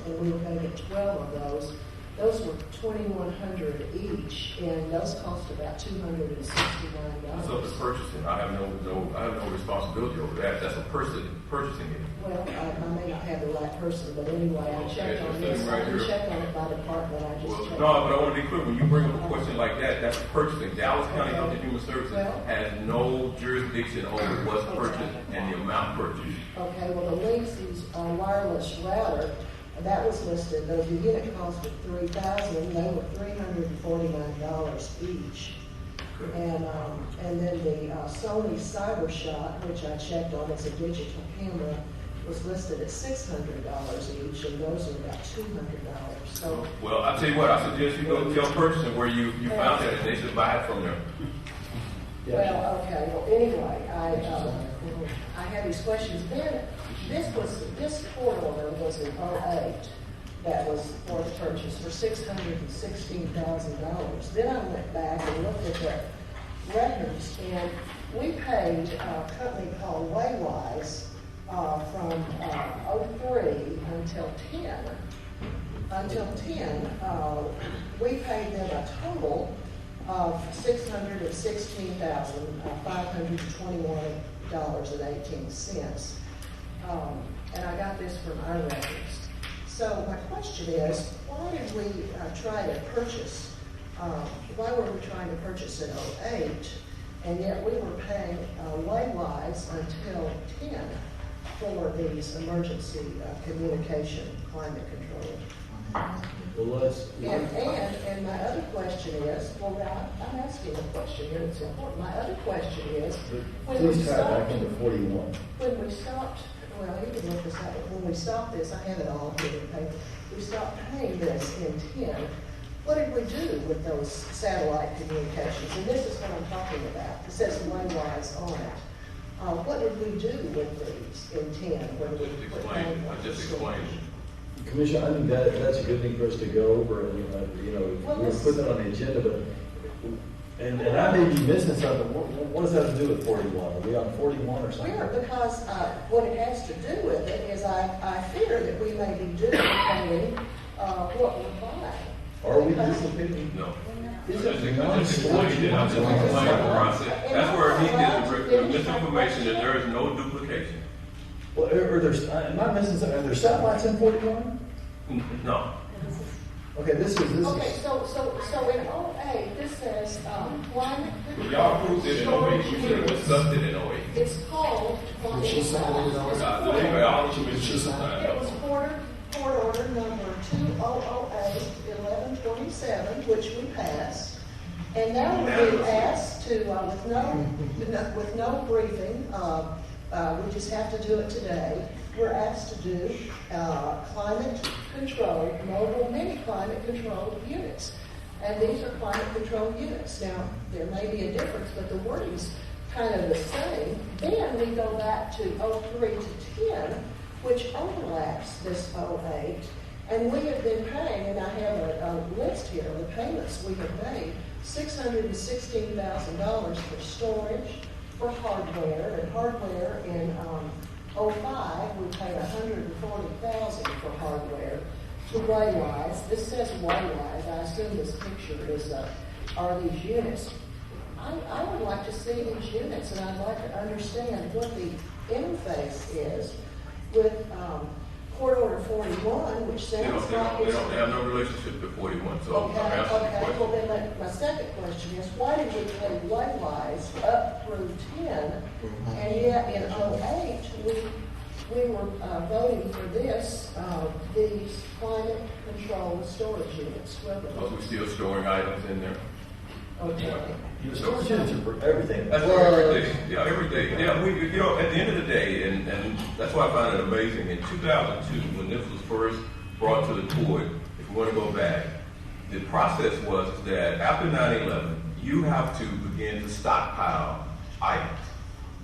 and we were going to get 12 of those. Those were $2,100 each, and those cost about $269. That's up to purchasing. I have no responsibility over that. That's a person purchasing it. Well, I may not have the right person, but anyway, I checked on this. I didn't check on it by department. I just checked. No, but I want to be clear. When you bring up a question like that, that's purchasing. Dallas County Health and Human Services has no jurisdiction over what's purchased and the amount purchased. Okay, well, the Linksys wireless router, that was listed, the unit cost of $3,000, they were $349 each. And then the Sony CyberShot, which I checked on as a digital camera, was listed at $600 each, and those are about $200. So, well, I tell you what, I suggest you go tell purchasing where you found that, and they should buy it from there. well, okay. Well, anyway, I had these questions. Then this court order was in '08. That was for the purchase for $616,000. Then I went back and looked at the records, and we paid a company called Waywise from '03 until 10. Until 10, we paid them a total of $616,521.18. And I got this from our records. So my question is, why did we try to purchase, why were we trying to purchase in '08, and yet we were paying Waywise until 10 for these emergency communication climate control? Well, And my other question is, well, now I'm asking a question here that's important. My other question is, please try back into 41. When we stopped, well, you can look this up, but when we stopped this, I have it all here in paper. We stopped paying this in 10. What did we do with those satellite communications? And this is what I'm talking about. It says Waywise on it. What did we do with these in 10? I just explained. Commissioner, I think that's a good thing for us to go over, and we're putting it on the agenda, but and I may be missing something. What does that have to do with 41? Are we on 41 or something? We are, because what it has to do with it is I fear that we may be duplicating what we're buying. Are we duplicating? No. Is I just explained it. I just explained the process. That's where he gets the misinformation that there is no duplication. Well, am I missing something? Are there satellites in 41? No. Okay, this is. Okay, so in '08, this says climate. Y'all approved it in '08. You should have discussed it in '08. It's called. It was court order number 2008-1127, which we passed, and now we're being asked to, with no briefing. We just have to do it today. We're asked to do climate-controlled, mobile mini-climate controlled units. And these are climate-controlled units. Now, there may be a difference, but the wording's kind of the same. Then we go back to 03 to 10, which overlaps this 08. And we have been paying, and I have a list here of the payments we have made, $616,000 for storage, for hardware, and hardware in 05, we paid $140,000 for hardware. To Waywise, this says Waywise, I assume this picture is, are these units. I would like to see these units, and I'd like to understand what the interface is with Court Order 41, which sounds like they don't have no relationship to 41, so okay, I'm asking the okay. question. Well, then my second question is, why did we pay Waywise up through 10, and yet in 08, we were voting for this, these climate control storage units? Because we're still storing items in there. Okay. The storage units are for everything. That's for everything. Yeah, everything. Yeah, at the end of the day, and that's why I find it amazing. In 2002, when this was first brought to the court, if we want to go back, the process was that after 9/11, you have to begin to stockpile items.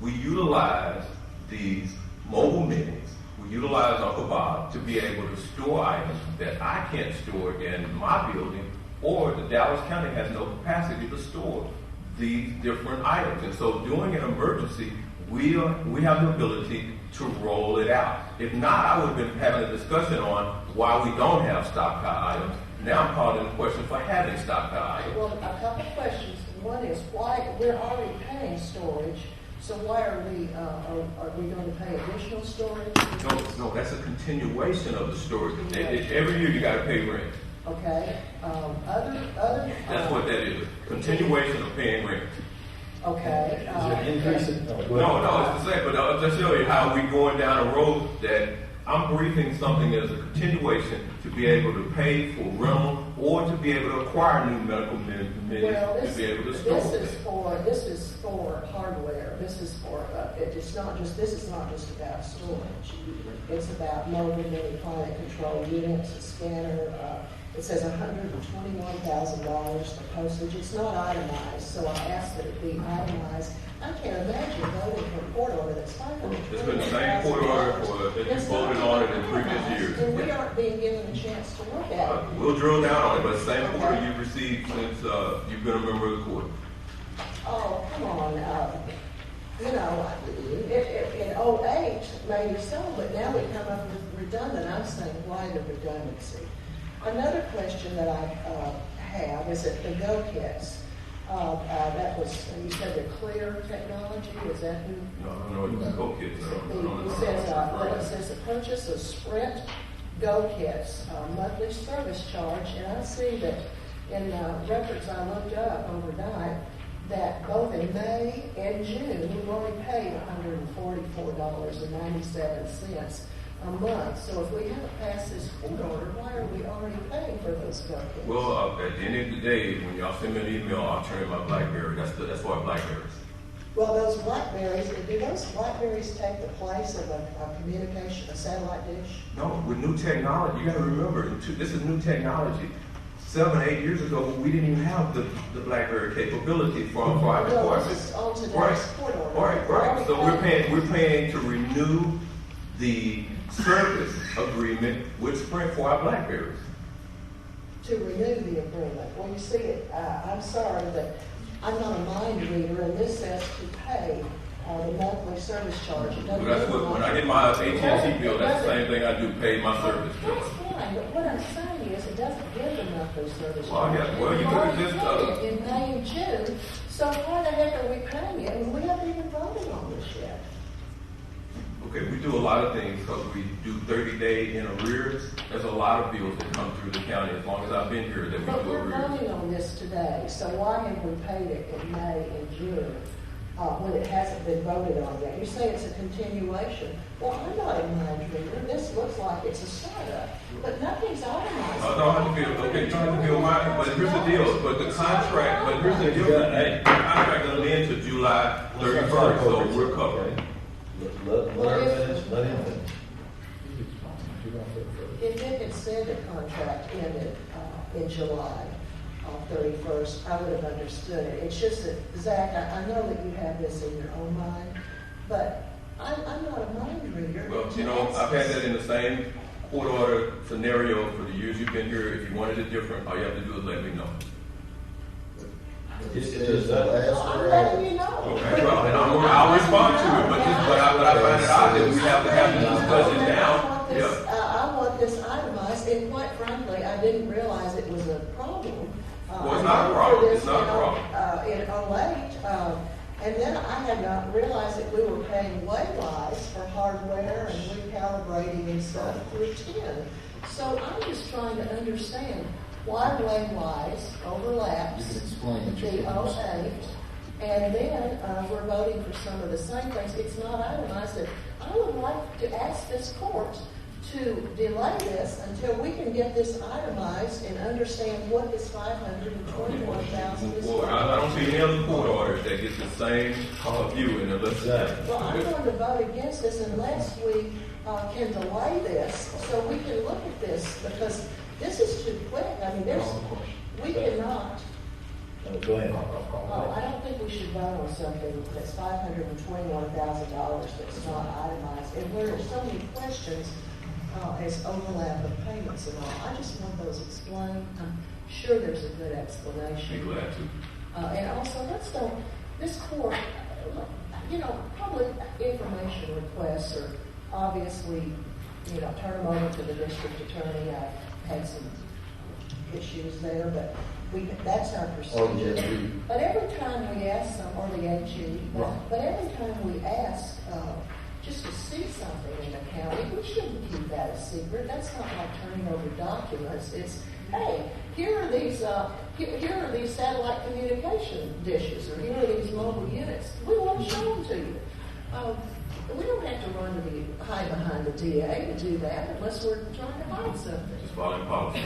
We utilize these mobile minis. We utilize Uncle Bob to be able to store items that I can't store in my building, or the Dallas County has no capacity to store these different items. And so during an emergency, we have the ability to roll it out. If not, I would have been having a discussion on why we don't have stockpile items. Now I'm calling in question for having stockpile items. Well, a couple of questions. One is, why we're already paying storage, so why are we going to pay additional storage? No, that's a continuation of the storage. Every year you got to pay rent. Okay. That's what that is. Continuation of paying rent. Okay. Is there an increase in? No, it's the same. But I'll just show you how we're going down a road that I'm briefing something as a continuation to be able to pay for rental or to be able to acquire new medical minis to be able to store them. This is for hardware. This is for this is not just about storage. It's about mobile mini climate control units, a scanner. It says $121,000 for postage. It's not itemized, so I asked that it be itemized. I can't imagine voting for a court order that's $520,000. It's been the same court order that you voted on it in previous years. And we aren't being given a chance to look at it. We'll drill down on it, but the same order you've received since you've been a member of the court. Oh, come on. In 08, maybe so, but now we come up with redundant. I'm saying, why the redundancy? Another question that I have is that the Go kits. That was, you said the Clear technology. Is that who? No, I don't know what the Go kits are. It says the purchase of Sprint Go kits, monthly service charge, and I see that in records I looked up overnight that both in May and June we've already paid $144.97 a month. So if we haven't passed this court order, why are we already paying for those Go kits? Well, at the end of the day, when y'all send me an email, I'll turn in my BlackBerry. That's why BlackBerries. Well, those Blackberries, do those Blackberries take the place of a communication, a satellite dish? No, with new technology, you got to remember, this is new technology. 7, 8 years ago, we didn't even have the BlackBerry capability for our department. This is on today's court order. Right. So we're paying to renew the service agreement with Sprint for our BlackBerries. To renew the agreement. Well, you see, I'm sorry, but I'm not a mind reader, and this says to pay the monthly service charge. Well, that's when I get my AT&T bill, that's the same thing I do, pay my service bill. That's fine, but what I'm saying is it doesn't give the monthly service Well, charge. yeah, well, you could have just in May and June, so why the heck are we paying it? And we haven't even voted on this yet. Okay, we do a lot of things because we do 30-day in arrears. There's a lot of bills that come through the county as long as I've been here that we But do we're arrears. voting on this today, so why have we paid it in May and June when it hasn't been voted on yet? You say it's a continuation. Well, I'm not a mind reader. This looks like it's a startup, but nothing's itemized. I don't have to be, okay, you don't have to be mine, but here's the deal. But the contract doesn't end until July 31st, so we're covered. Let her finish. Let him finish. If it had said the contract ended in July, 31st, I would have understood it. It's just that, Zach, I know that you have this in your own mind, but I'm not a mind reader. Well, you know, I've had that in the same court order scenario for the years you've been here. If you wanted it different, all you have to do is let me know. Is that I'm letting you know. Okay, well, then I'll respond to it, but I find it odd that we have to have this discussion now. I want this itemized, and quite frankly, I didn't realize it was a problem. Well, it's not a problem. It's not a problem. In 08, and then I had not realized that we were paying Waywise for hardware and recalibrating and stuff through 10. So I'm just trying to understand why Waywise overlaps You can explain it. the 08, and then we're voting for some of the same things. It's not itemized. And I would like to ask this court to delay this until we can get this itemized and understand what this $521,000 is. Well, I don't see any other court orders that get the same view in it. Well, I'm going to vote against this unless we can delay this so we can look at this, because this is too quick. I mean, we cannot. Go ahead. I don't think we should vote on something that's $521,000 that's not itemized, and where there's so many questions as overlap of payments and all. I just want those explained. I'm sure there's a good explanation. Be glad to. And also, this court, public information requests are obviously, turn them over to the district attorney. I've had some issues there, but that's our procedure. But every time we ask them, or the AG, but every time we ask just to see something in the county, we shouldn't keep that a secret. That's not like turning over documents. It's, hey, here are these satellite communication dishes, or here are these mobile units. We want to show them to you. We don't have to hide behind the DA to do that unless we're trying to hide something. Just following policy.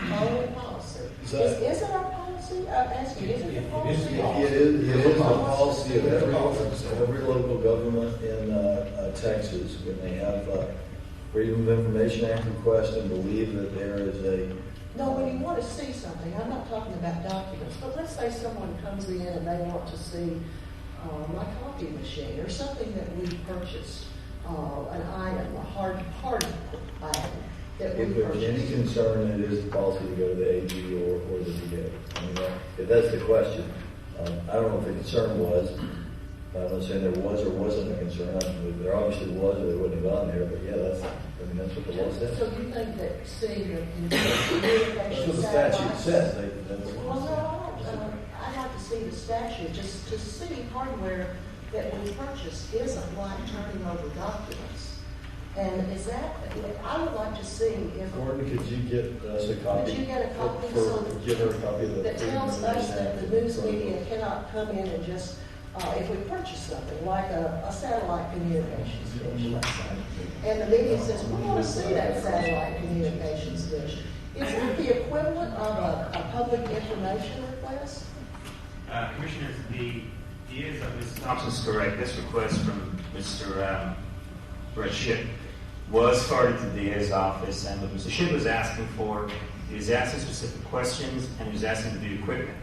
Following policy. Is it our policy? I'm asking, is it the policy? It is a policy of every local government in Texas when they have Freedom of Information Act request and believe that there is a... No, when you want to see something, I'm not talking about documents, but let's say someone comes in and they want to see my coffee machine or something that we purchased, an item, a hard item that we If there's purchased. any concern, it is the policy to go to the AG or the DA. I mean, if that's the question. I don't know if the concern was. I'm not saying there was or wasn't a concern. There obviously was, or they wouldn't have gone there. But yeah, that's what the law says. So you think that seeing the communication That's what the statute says. Well, no, I'd like to see the statute, just to see hardware that we purchased isn't like turning over documents. And is that, I would like to see if... Gordon, could you get us a copy? Could you get a copy Give her a copy of the... that tells us that the news media cannot come in and just, if we purchase something, like a satellite communications dish, let's say, and the media says, we want to see that satellite communications dish. Is that the equivalent of a public information request? Commissioners, Ms. Thompson's correct. This request from Mr. Brett Shipp was forwarded to the DA's office, and what Mr. Shipp was asking for, he was asking specific questions, and he was asking to view equipment.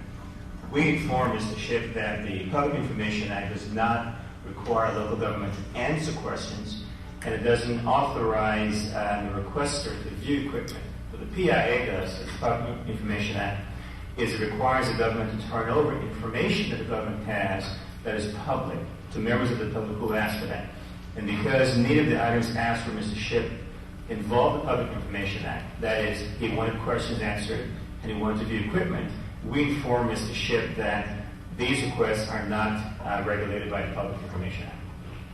We informed Mr. Shipp that the Public Information Act does not require local government to answer questions, and it doesn't authorize the requester to view equipment. What the PIA does, the Public Information Act, is it requires the government to turn over information that the government has that is public to members of the public who ask for that. And because neither of the items asked for Mr. Shipp involved the Public Information Act, that is, he wanted questions answered and he wanted to view equipment, we informed Mr. Shipp that these requests are not regulated by the Public Information Act.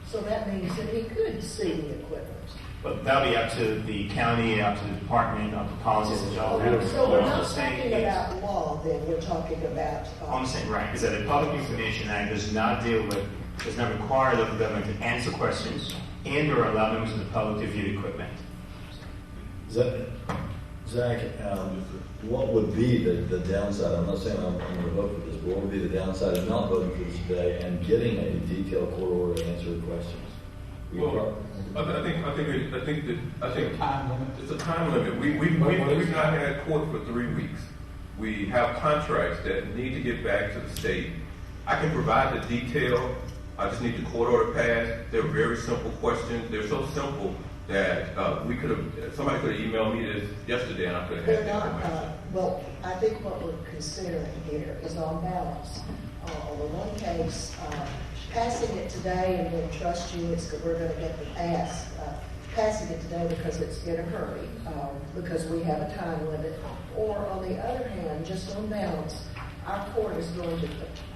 So that means that he could see the equipment. But that'll be up to the county, up to the department, up to policies that y'all have. So we're not talking about law, then we're talking about... I'm saying, right, is that the Public Information Act does not require local government to answer questions and or allow members of the public to view equipment. Zach, what would be the downside? I'm not saying I'm going to vote for this, but what would be the downside of not voting for this today and getting a detailed court order to answer the questions? Well, I think it's a time limit. We've not had court for 3 weeks. we have contracts that need to get back to the state. I can provide the detail. I just need the court order passed. They're very simple questions. They're so simple that somebody could have emailed me this yesterday and I could have had They're that not, information. well, I think what we're considering here is on balance. On the one case, passing it today and we'll trust you, we're going to get the ask. Passing it today because it's in a hurry, because we have a time limit. Or on the other hand, just on balance, our court is going to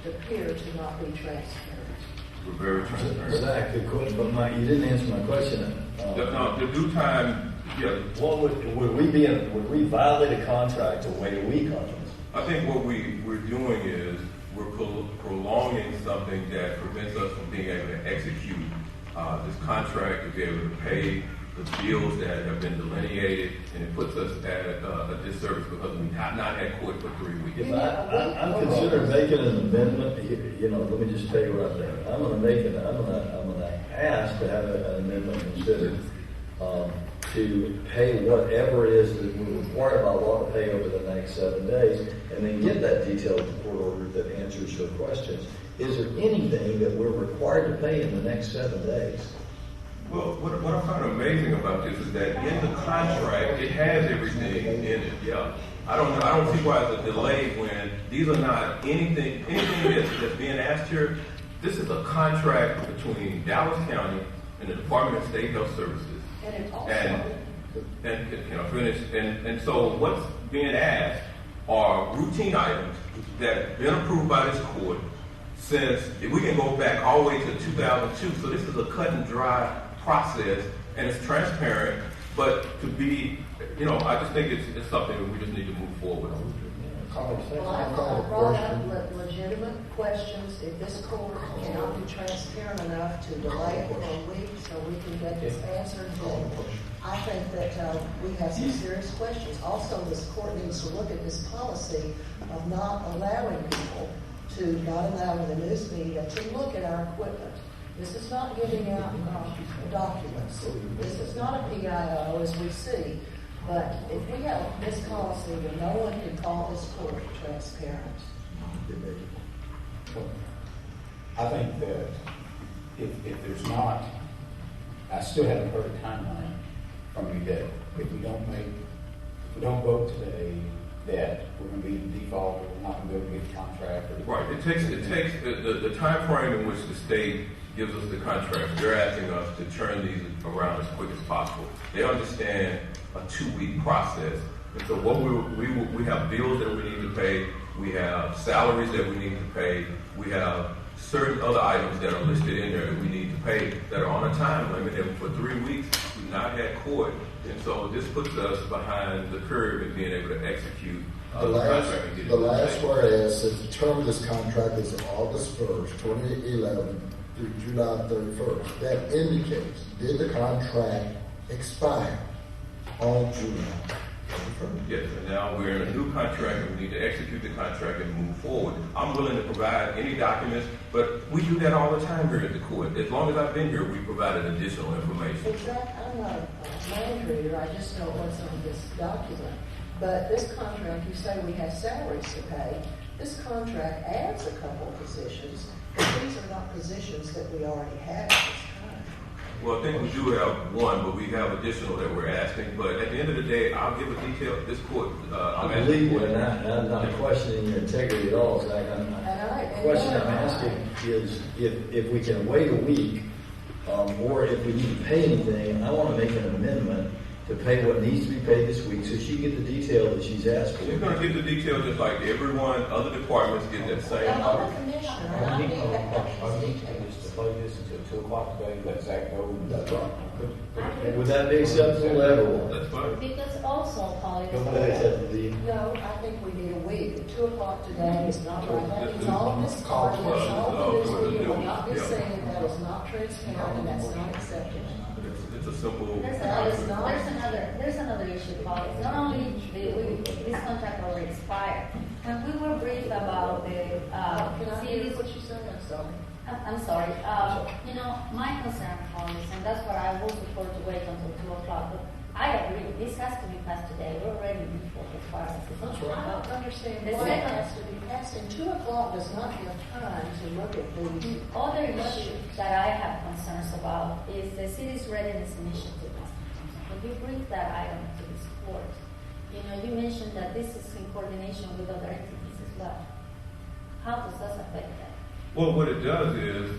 appear to not be transparent. We're very transparent. Zach, good question, but Mike, you didn't answer my question. The due time, yeah. What would we violate a contract to wait a week on this? I think what we're doing is we're prolonging something that prevents us from being able to execute this contract, to be able to pay the bills that have been delineated, and it puts us at a disservice because we have not had court for 3 weeks. If I'm considering making an amendment, let me just tell you right there. I'm going to ask to have an amendment considered to pay whatever it is that we're required by law to pay over the next 7 days, and then get that detailed court order that answers your questions. Is there anything that we're required to pay in the next 7 days? Well, what I find amazing about this is that in the contract, it has everything in it. Yeah, I don't see why it's a delay when these are not anything that's being asked here. This is a contract between Dallas County and the Department of State Health Services. And so what's being asked are routine items that have been approved by this court since we can go back all the way to 2002. So this is a cut and dry process, and it's transparent. But to be, I just think it's something that we just need to move forward on. Well, I brought up legitimate questions. If this court cannot be transparent enough to delay it for a week so we can get this answered, then I think that we have some serious questions. Also, this court needs to look at this policy of not allowing the news media to look at our equipment. This is not giving out documents. This is not a PIO as we see. But if we have this policy where no one can call this court transparent. I think that if there's not, I still haven't heard a timeline from you that if we don't vote today, that we're going to be in default, or we're not going to be able to get the contract. Right. It takes the time frame in which the state gives us the contract. They're asking us to turn these around as quick as possible. They understand a 2-week process. And so what we have bills that we need to pay, we have salaries that we need to pay, we have certain other items that are listed in there that we need to pay that are on a time limit. And for 3 weeks, we've not had court. And so this puts us behind the curve in being able to execute the last whereas says the term of this contract is August 1st, 2011 through July 31st. That indicates, did the contract expire on July 31st? Yes, and now we're in a new contract and we need to execute the contract and move forward. I'm willing to provide any documents, but we do that all the time here at the court. As long as I've been here, we've provided additional information. Exactly. I'm not a land reader. I just know what's on this document. But this contract, you say we have salaries to pay. This contract adds a couple of positions, but these are not positions that we already have at this time. Well, I think we do have one, but we have additional that we're asking. But at the end of the day, I'll give a detail. This court, I believe you, and I'm not questioning your integrity at all, Zach. The question I'm asking is if we can wait a week, or if we need to pay anything, I want to make an amendment to pay what needs to be paid this week so she can get the detail that she's asked for. She's going to get the detail just like everyone, other departments get that same. I'm a commissioner, and I need these details. To play this until 2 o'clock today, let Zach go. That's right. Would that be acceptable to everyone? That's fine. Because also, colleagues. No, I think we need a week. 2 o'clock today is not right. That means all of this part, all of this media will not be saying that is not transparent and that's not acceptable. It's a simple. There's another issue, colleagues. Not only this contract already expired. When we were briefed about the series. What you said? I'm sorry. I'm sorry. My concern, colleagues, and that's why I will support to wait until 2 o'clock. But I agree. This has to be passed today. We're already before the fire. I don't understand understand The why it second- has to be passed, and 2 o'clock does not give time to look at the. The other issue that I have concerns about is the city's readiness initiative. When you bring that item to this court, you mentioned that this is in coordination with other entities as well. How does that affect that? Well, what it does is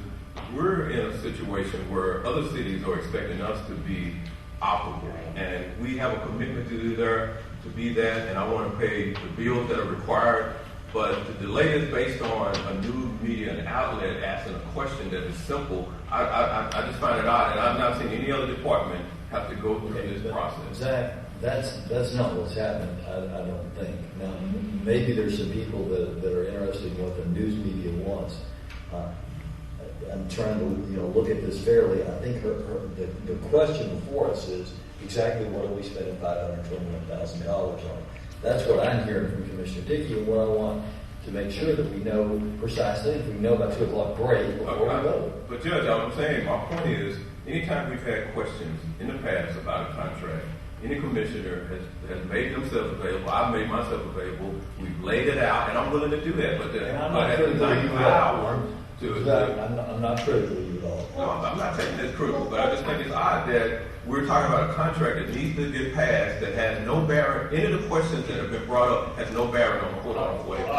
we're in a situation where other cities are expecting us to be operable, and we have a commitment to do there, to be that, and I want to pay the bills that are required. But the delay is based on a news media and outlet asking a question that is simple. I just find it odd, and I've not seen any other department have to go through this process. Zach, that's not what's happened, I don't think. Now, maybe there's some people that are interested in what the news media wants. I'm trying to look at this fairly. I think the question before us is exactly what are we spending $521,000 on? That's what I'm hearing from Commissioner Dickey, and what I want to make sure that we know precisely. If we know by 2 o'clock, great, before we go. But Judge, I'm saying, my point is, anytime we've had questions in the past about a contract, any commissioner has made themselves available. I've made myself available. We've laid it out, and I'm willing to do that. But at the 9th hour, I'm not critical of you at all. No, I'm not taking this critical, but I just think it's odd that we're talking about a contract that needs to get passed that has no bearing. Any of the questions that have been brought up has no bearing on Court Aug. Wait a minute.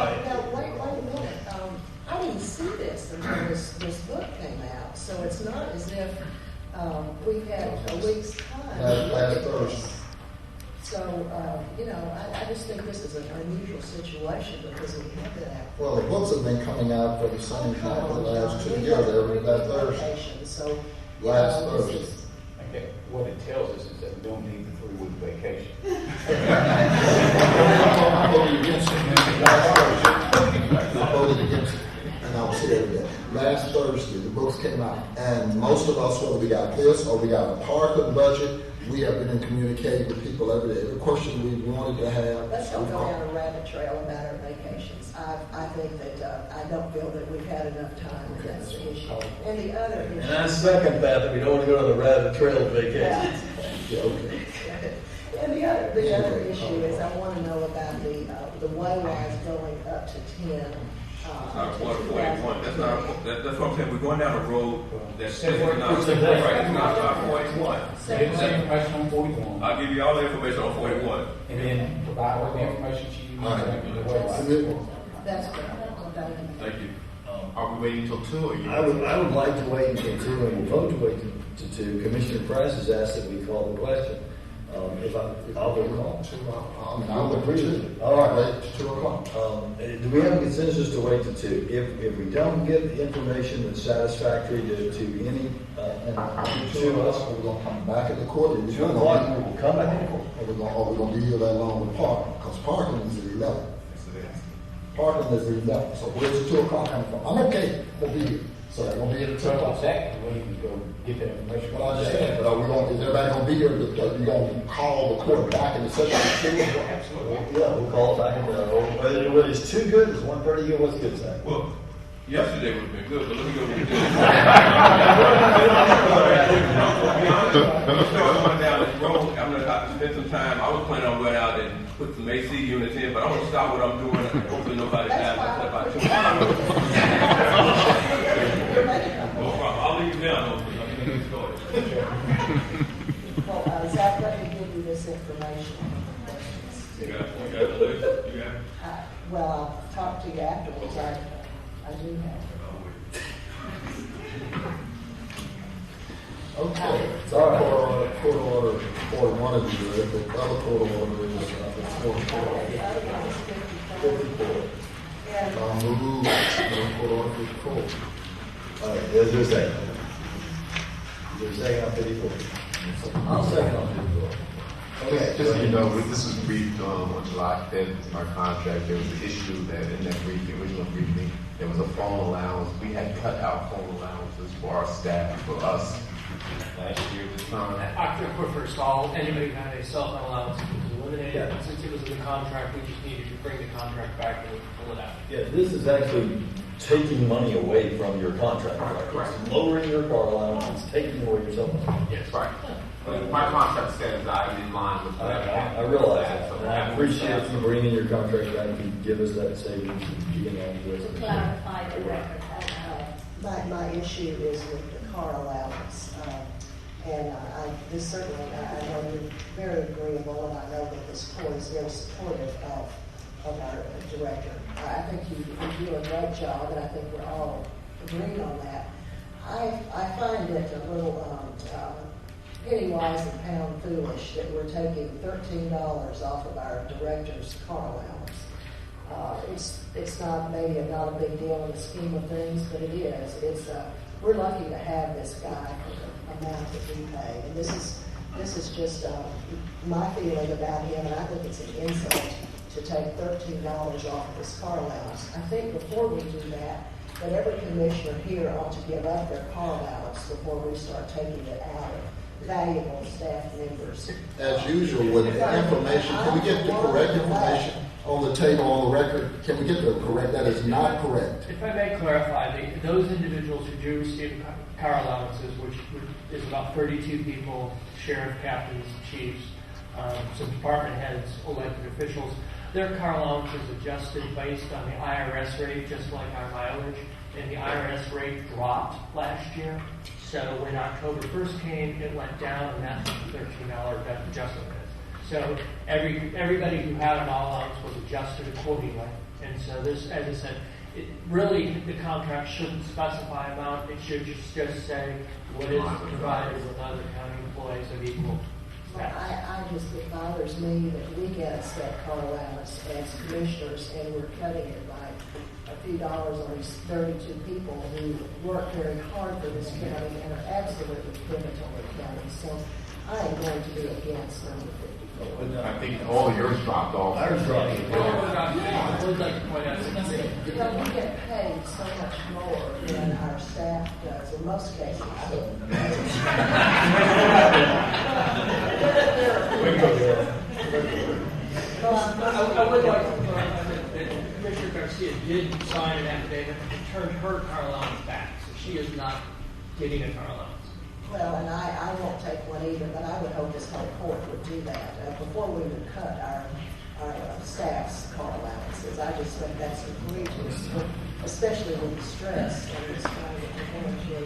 I didn't see this until this book came out, so it's not as if we've had a week's time. Last Thursday. So, I just think this is an unusual situation because we have that out. Well, the books have been coming out for the same time for the last 2 years, every last Thursday. So, Last Thursday. Okay, what it tells us is that we don't need the 3-week vacation. I voted against it. Last Thursday. I voted against it. And I was here today. Last Thursday, the books came out. And most of us, whether we got this or we got a parking budget, we have been in communicating with people every day. The question we wanted to have. Let's don't go down a rabbit trail about our vacations. I think that I don't feel that we've had enough time, and that's the issue. And the other issue. And I second that we don't want to go to the rabbit trail of vacations. Yeah, okay. And the other issue is I want to know about the waylines going up to 10. That's not 41. That's what I'm saying. We're going down a road that's not right. It's not 41. Get the information on 41. I'll give you all the information on 41. And then provide all the information to you. That's good. Thank you. Are we waiting until 2 or you? I would like to wait until 2, and we'll vote to wait to 2. Commissioner Price has asked that we call the question. I'll go call. I'll agree with you. All right. Wait till 2 o'clock. Do we have a consensus to wait to 2? If we don't get the information that's satisfactory to any to us, we're going to come back at the court. 2 o'clock, we'll come back in the court. Or we're going to be here that long with parking, because parking is at 11. Parking is at 11. So where's the 2 o'clock coming from? I'm okay. We'll be here. So they're going to be here at 2 o'clock. Exactly. When you can go get that information. Well, I understand, but is everybody going to be here? You're going to call the court back in the session at 2? Absolutely. Yeah, we'll call it back in the whether it's too good, is 1:30 good, what's good, Zach? Well, yesterday would have been good, but let me go with this. I'm starting going down this road. I'm going to have to spend some time. I was planning on going out and put some AC units in, but I'm going to stop what I'm doing. Hopefully nobody dies about 2 hours. No problem. I'll leave you down. I'm going to get started. Well, Zach, let me give you this information. You got the list? You got it? Well, I'll talk to you afterwards. I do have it. Okay. All right. Court order 41 is good, but the other court order is 44. 54. I'll move court order 54. All right, there's a second. There's a second on 54. I'll second on 54. Okay, just so you know, this was briefed on July 5th, our contract. There was an issue that in that briefing, original briefing, there was a phone allowance. We had cut out phone allowances for our staff, for us, last year this time. After first all, anybody who had a cell phone allowance was eliminated. Since it was in the contract, we just needed to bring the contract back and pull it out. Yeah, this is actually taking money away from your contract. Right? It's lowering your car allowance, it's taking away your cell phone. Yes, right. My contract says I'm in line with that. I realize that. appreciate you bringing your contract back and give us that savings and being on with To it. clarify the record. My issue is with the car allowance. This certainly, I know you're very agreeable, and I know that this court is very supportive of our director. I think you do a great job, and I think we're all agreed on that. I find it a little penny wise and pound foolish that we're taking $13 off of our director's car allowance. It's not maybe not a big deal in the scheme of things, but it is. We're lucky to have this guy for the amount that we pay, and this is just my feeling about him, and I think it's an insult to take $13 off of his car allowance. I think before we do that every commissioner here ought to give up their car allowance before we start taking it out of valuable staff members. As usual, with the information, can we get the correct information on the table, on the record? Can we get the correct? That is not correct. If I may clarify, those individuals who do receive car allowances, which is about 32 people, sheriff, captains, chiefs, some department heads, elected officials, their car allowance is adjusted based on the IRS rate, just like our mileage, and the IRS rate dropped last year. So when October 1st came, it went down, and that's what the $13 adjustment is. So everybody who had an allowance was adjusted accordingly. And so this, as I said, really the contract shouldn't specify amount. It should just say what is provided with other county employees of equal status. It bothers me that we get a set car allowance as commissioners, and we're cutting it by a few dollars on these 32 people who work very hard for this county and are absolutely pivotal in the county. So I am going to be against number 54. I think all yours dropped off. Ours dropped. I would like to point out something. We get paid so much more than our staff does in most cases. I would like to clarify that Commissioner Garcia did sign an affidavit to turn her car allowance back, so she is not getting a car allowance. Well, and I won't take one either, but I would hope this whole court would do that before we would cut our staff's car allowances. I just think that's egregious, especially with the stress and this kind of performance.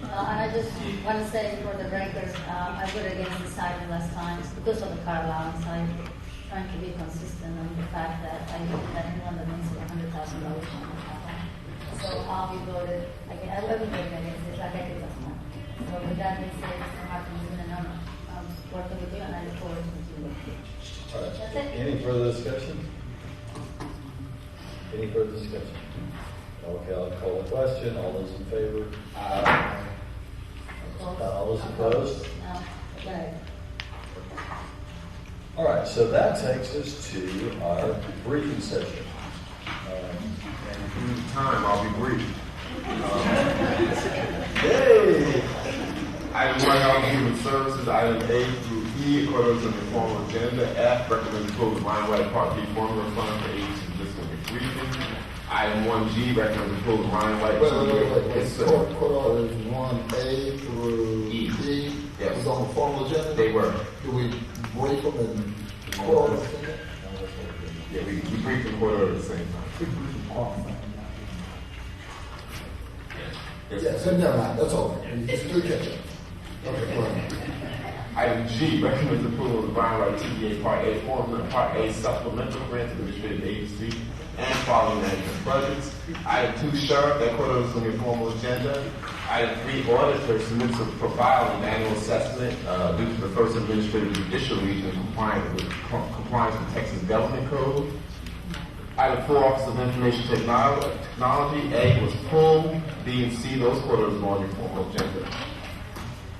And I just want to say for the record, I voted against this item last time because of the car allowance. I'm trying to be consistent on the fact that I think that anyone that makes $100,000 on the car. So I'll be voted again. I will be voted against it like I did last month. So with that being said, Mr. Martin, I'm working with you, and I look forward to continuing. All right. That's it. Any further discussion? Any further discussion? Okay, I'll call the question. All those in favor? Aye. All those opposed? No. Okay. All right, so that takes us to our briefing session. Due to time, I'll be brief. Yay! Item 1, Health and Human Services. Item A through E, according to the formal agenda. F, recommend approval of Line White Part B formula fund for agency district briefing. Item 1G, recommend approval of Line White. Wait. Court orders 1A through E. Yes. Was on the formal agenda? They were. Do we brief them in court orders? Yeah, we briefed the court order at the same time. Yes, never mind. That's all. It's good catch up. Okay, go ahead. Item G, recommends approval of the Line White TDA Part A formula, Part A supplemental grant to the administrative agency and following management budgets. Item 2, Sheriff, that court order is on your formal agenda. Item 3, Auditor submits a profile and annual assessment due to the first administrative judicial region compliance with Texas Government Code. Item 4, Office of Information Technology. A was pulled. B and C, those court orders are on your formal agenda.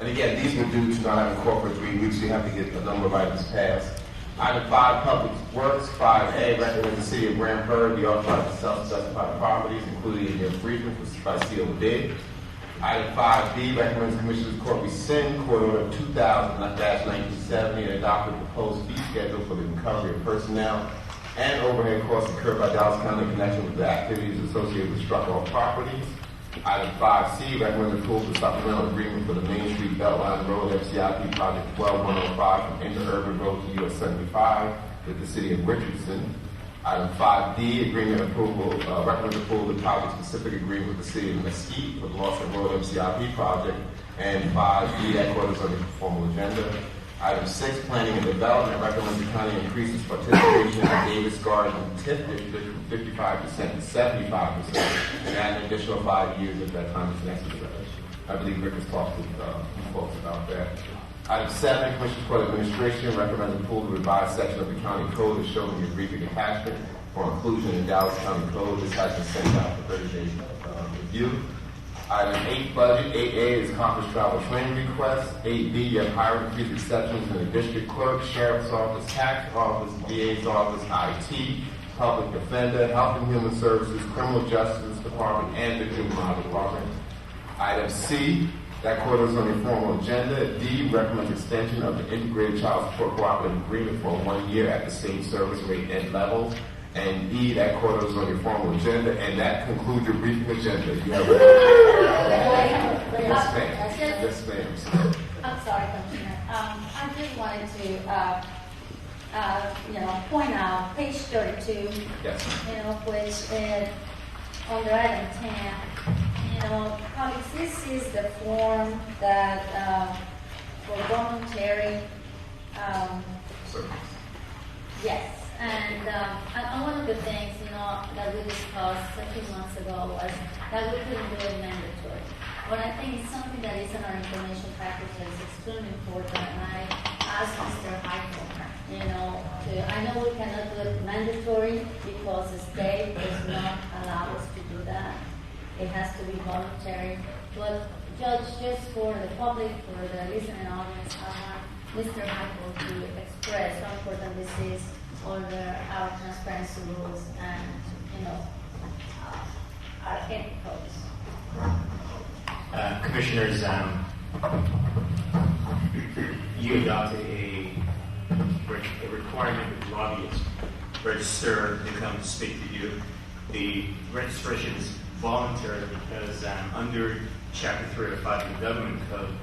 And again, these were due to not having corporate 3 weeks, so you have to get a number of items passed. Item 5, Public Works. 5A, recommends the City of Grand Prairie be authorized to sell specified properties, including in their briefing by sealed bid. Item 5B, recommends the Commissioners Court rescind Court Order 2000-1970 and adopt a proposed fee schedule for the recovery of personnel and overhead costs incurred by Dallas County in connection with the activities associated with struck off properties. Item 5C, recommend approval of supplemental agreement for the Main Street Beltline Road FCIP Project 12105 from Interurban Road to US 75 with the City of Richardson. Item 5D, agreement approval, recommend approval of the project-specific agreement with the City of Mesquite for the Lawson Road MCIP project. And 5E, that quote is on the formal agenda. Item 6, planning and development, recommends the county increase its participation in the Davis Garden TIF district from 55% to 75%, and add an additional 5 years if that time is necessary. I believe Rick has talked to folks about that. Item 7, Commissioners Court Administration recommends approval of the revised section of the county code as shown in the agreement attachment for inclusion in Dallas County Code. This has been sent out for 30 days review. Item 8, budget. 8A is conference travel training request. 8B, you have hiring fees exceptions in the district clerk, sheriff's office, tax office, DA's office, IT, public defender, health and human services, criminal justice department, and the juvenile department. Item C, that quote is on the formal agenda. D, recommends extension of the integrated child support cooperative agreement for 1 year at the same service rate and level. And E, that quote is on your formal agenda, and that concludes your briefing agenda. You have Yes, ma'am. I'm sorry, Commissioner. I just wanted to, point out page 32. Yes. Which under item 10, colleagues, this is the form that for voluntary. Yes. And one of the things, that we discussed a few months ago was that we couldn't do it mandatory. But I think it's something that is in our information package that is extremely important. And I asked Mr. Heifel, I know we cannot do it mandatory because the state does not allow us to do that. It has to be voluntary. But Judge, just for the public, for the listening audience, I want Mr. Heifel to express how important this is under our transparency rules and, our ethics. Commissioners, you adopted a requirement that lobbyists register to come to speak to you. The registration is voluntary because under Chapter 305 of the Government Code,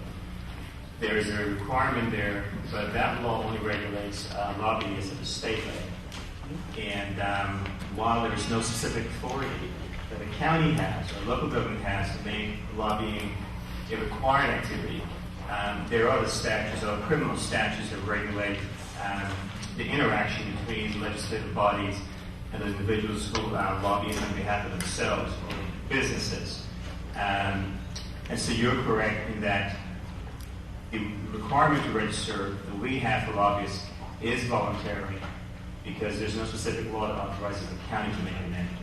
there is a requirement there, but that law only regulates lobbyists at the state level. And while there is no specific authority that a county has or local government has to make lobbying a required activity, there are other statutes or criminal statutes that regulate the interaction between legislative bodies and the individuals who are lobbying on behalf of themselves or businesses. And so you're correct in that the requirement to register that we have for lobbyists is voluntary because there's no specific law that authorizes the county to make it mandatory.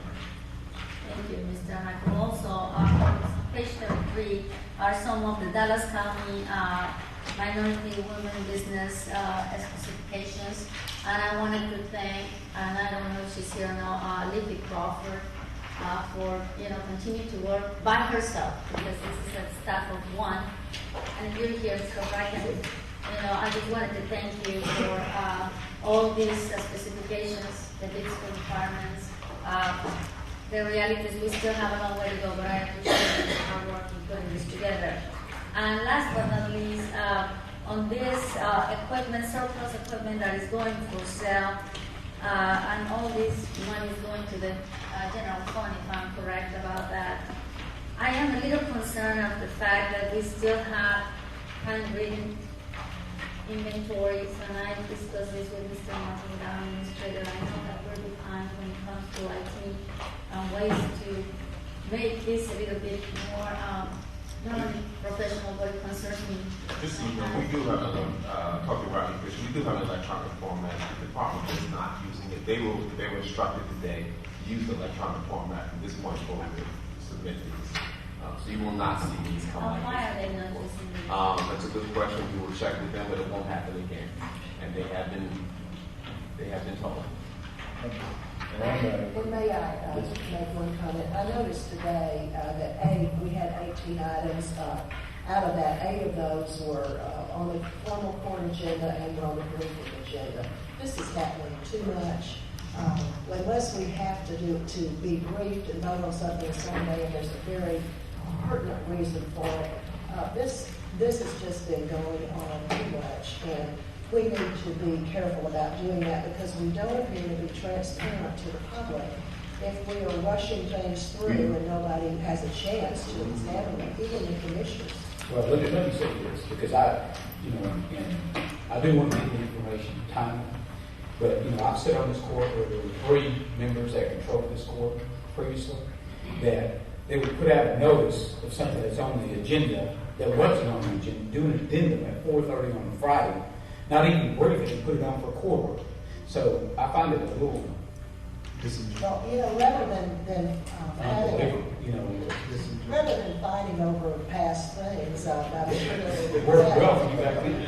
Thank you, Mr. Michael. Also, on page 33 are some of the Dallas County minority women business specifications. And I wanted to thank, and I don't know if she's here now, Libby Crawford, for continue to work by herself because this is a staff of one. And you're here, so I just wanted to thank you for all these specifications, the big school requirements. The reality is we still have a long way to go, but I appreciate the hard work in putting this together. And last but not least, on this equipment, surplus equipment that is going for sale, and all this money is going to the general fund, if I'm correct about that. I am a little concerned of the fact that we still have handwritten inventories, and I discussed this with Mr. Martin, our administrator. I know that we're behind when it comes to IT and ways to make this a little bit more not only professional, but it concerns me. Just so you know, we do have talking about encryption. We do have an electronic format. The department is not using it. They were instructed today to use the electronic format from this point forward to submit these. So you will not see these come. Why are they not using it? That's a good question. We will check with them, but it won't happen again. And they have been told. And may I make one comment? I noticed today that we had 18 items. Out of that, 8 of those were on the formal court agenda and on the briefing agenda. This is happening too much. Unless we have to be briefed and vote on something Sunday, and there's a very pertinent reason for it. This has just been going on too much, and we need to be careful about doing that because we don't appear to be transparent to the public. If we are rushing things through and nobody has a chance to examine it, even the commissioners. Well, let me say this, because I do want to get the information timely, but, I've sat on this court where there were 3 members that controlled this court previously, that they would put out a notice of something that's on the agenda that wasn't on the agenda, do an addendum at 4:30 on a Friday, not even brief it and put it on for a court order. So I find it a little well, rather than unbelievable, rather than fighting over past things, it worked well for you back then.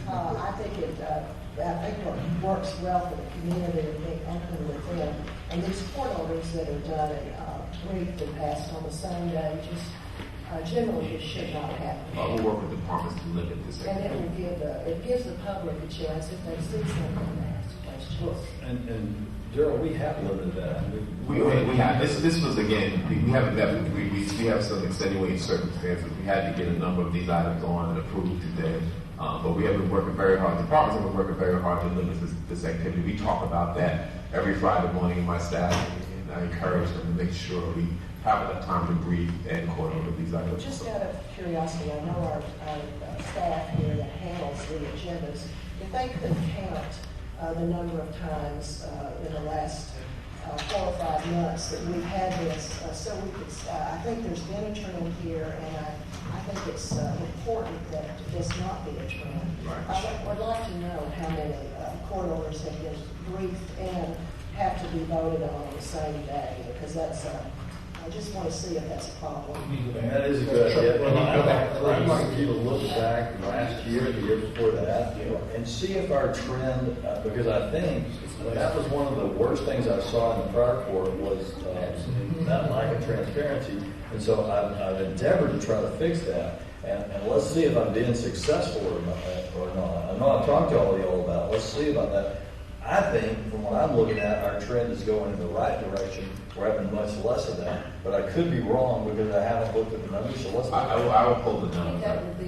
I think it works well for the community to be open with them. And these court orders that are done and briefed and passed on the same day generally it should not happen. We'll work with departments to limit this. And it gives the public a chance if they see something to ask questions. And Gerald, we have limited that. We have this was again we haven't definitely we have some extenuating circumstances. We had to get a number of these items on and approved today. But we have been working very hard. The departments have been working very hard to limit this activity. We talk about that every Friday morning in my staff, and I encourage them to make sure we have enough time to brief and court over these items. Just out of curiosity, I know our staff here that handles the agendas, if they could count the number of times in the last 4 or 5 months that we've had this, so we could, I think there's been a trend here, and I think it's important that this not be a trend. Right. I would like to know how many court orders have been briefed and have to be voted on the same day, because that's I just want to see if that's a problem. And that is a good idea. Well, I'd like you to look back last year, the year before that, and see if our trend, because I think that was one of the worst things I saw in the prior court was that lack of transparency. And so I've endeavored to try to fix that. And let's see if I'm being successful or not. I know I've talked to all of y'all about it. Let's see about that. I think, from what I'm looking at, our trend is going in the right direction. We're having much less of that. But I could be wrong because I haven't looked at the numbers. So let's look at it. I will pull the numbers. That would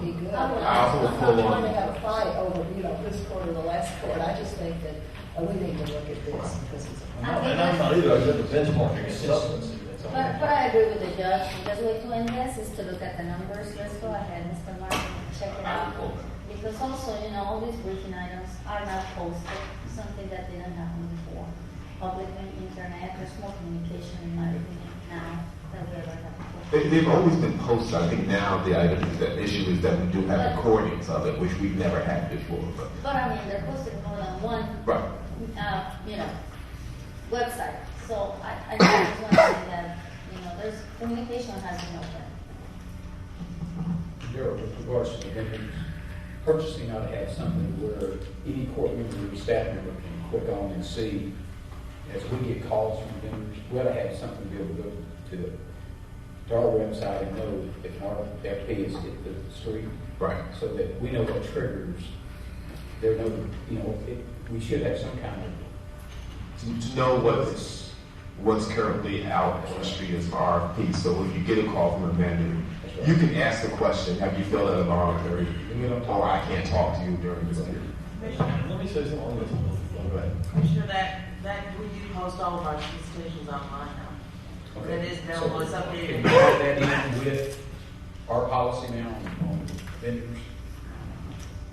be good. I will pull I'm not on. trying to have a fight over, this court or the last court. I just think that we need to look at this because it's a problem. And I'm not either. I said the benchmarking is substance. But I agree with the judge. The best way to end this is to look at the numbers. Let's go ahead, Mr. Martin, check it out. Because also, all these briefing items are not posted, something that didn't happen before. Public and internet, there's more communication in my opinion now than we ever had before. They've always been posted. I think now the issue is that we do have recordings of it, which we've never had before. But I mean, they're posted more than one, website. So I just want to say that, there's communication has been open. Gerald, with regards to the vendors, purchasing ought to have something where any court member or staff member can click on and see, as we get calls from vendors, we ought to have something to be able to go to our website and know if our FP is hit the street. Right. So that we know what triggers. There no, we should have some kind of to know what's currently out on the street as RFP. So when you get a call from a vendor, you can ask the question, have you filled out a voluntary, or I can't talk to you during this period. Let me say something on this. Go ahead. Commissioner, that we do post all of our solicitations online now. Okay. That is available, it's updated. Can we add that in with our policy now on vendors?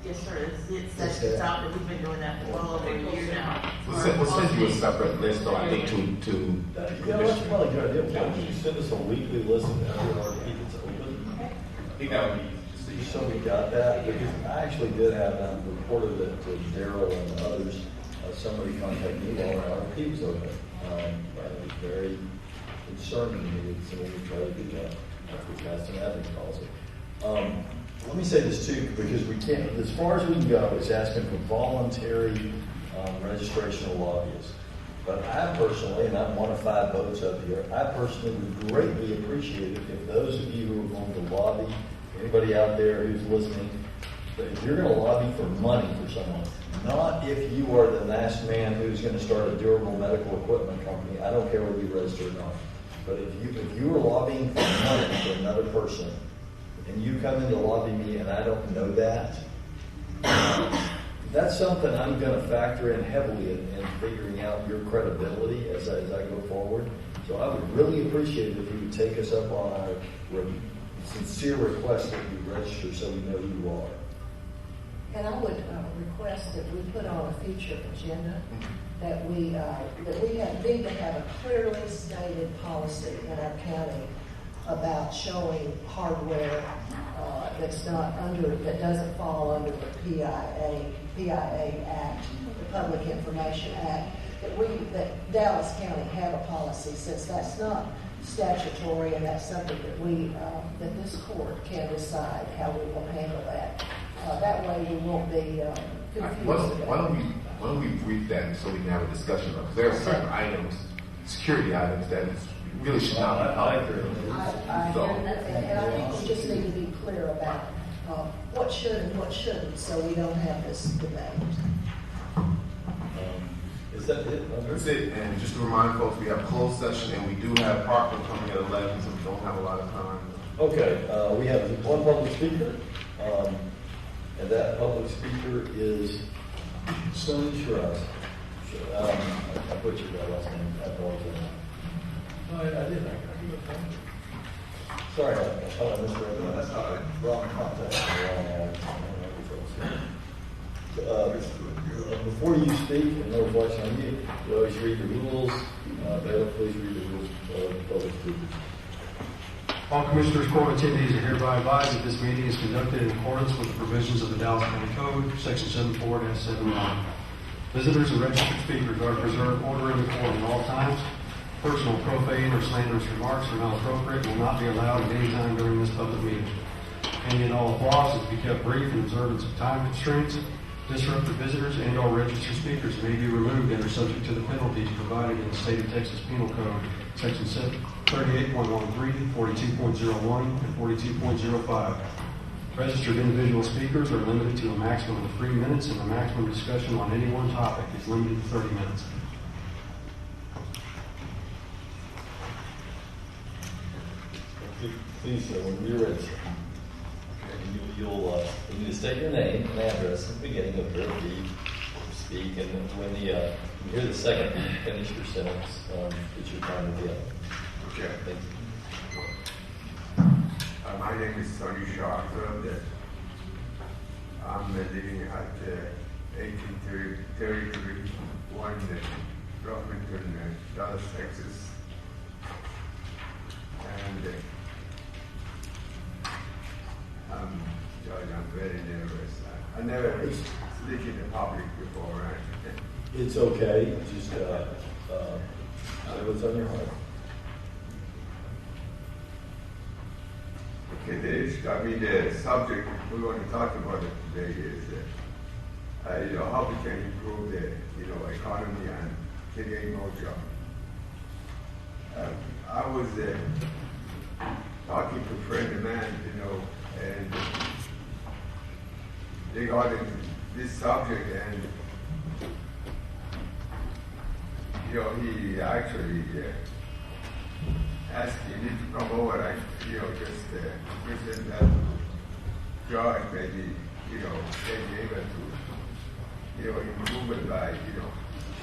Yes, sir, it's out, that we've been doing that for well over a year now. We'll send you a separate list, though, I think, to That's probably a good idea. Why don't you send us a weekly list of every RFP that's open? I think that would be easy. So we got that, because I actually did have them reported it to Daryl and others. Somebody contacted me while our RFP was open. It was very concerning to me that someone would try to do that. That's an ethics policy. Let me say this too, because we can't, as far as we can go, it's asking for voluntary registration of lobbyists. But I personally, and I'm one of 5 votes up here, I personally would greatly appreciate it if those of you who are going to lobby, anybody out there who's listening, that if you're going to lobby for money for someone, not if you are the last man who's going to start a durable medical equipment company. I don't care whether you register or not. But if you were lobbying for money for another person, and you come in to lobby me and I don't know that, that's something I'm going to factor in heavily in figuring out your credibility as I go forward. So I would really appreciate it if you would take us up on our sincere request that you register so we know who you are. And I would request that we put on a future agenda that we need to have a clearly stated policy in our county about showing hardware that doesn't fall under the PIA Act, the Public Information Act. That Dallas County have a policy, since that's not statutory and that's something that this court can decide how we will handle that. That way we won't be confused. Why don't we brief that so we can have a discussion about it? Because there are certain items, security items, that really should not be public. And I think we just need to be clear about what should and what shouldn't, so we don't have this debate. Is that it? That's it. And just to remind folks, we have a closed session, and we do have Parkland coming at 11, so we don't have a lot of time. Okay, we have one public speaker, and that public speaker is Sonny Shiraz. I butchered that last name. I apologize. No, I didn't. Sorry, I thought I misread that. No, that's all right. Wrong contact. Before you speak, and no reflection on you, you always read the rules. Bailiff, please read the rules of public speakers. All Commissioners Court attendees are hereby advised that this meeting is conducted in accordance with the provisions of the Dallas County Code, Section 74-71. Visitors and registered speakers are to preserve order in the court at all times. Personal, profane, or slanderous remarks are not appropriate and will not be allowed at any time during this public meeting. Any and all applause is to be kept brief in observance of time constraints. Disruptive visitors and or registered speakers may be removed and are subject to the penalties provided in the State of Texas Penal Code, Section 38.13, 42.01, and 42.05. Registered individual speakers are limited to a maximum of 3 minutes, and the maximum discussion on any one topic is limited to 30 minutes. Please, when you're ready, you'll need to state your name and address at the beginning of your speak, and when you hear the second, finish your sentence. It's your time to begin. Okay. Thank you. My name is Sonny Sharkler. I'm living at 1833 1 Rockington, Dallas, Texas. And Judge, I'm very nervous. I never speak in the public before, right? It's okay. Just say what's on your heart. Okay, the subject we want to talk about today is, how we can improve the, economy and create more jobs. I was talking to a friend of mine, and they got into this subject, and he actually asked me to come over and just present that job, maybe they be able to improve it by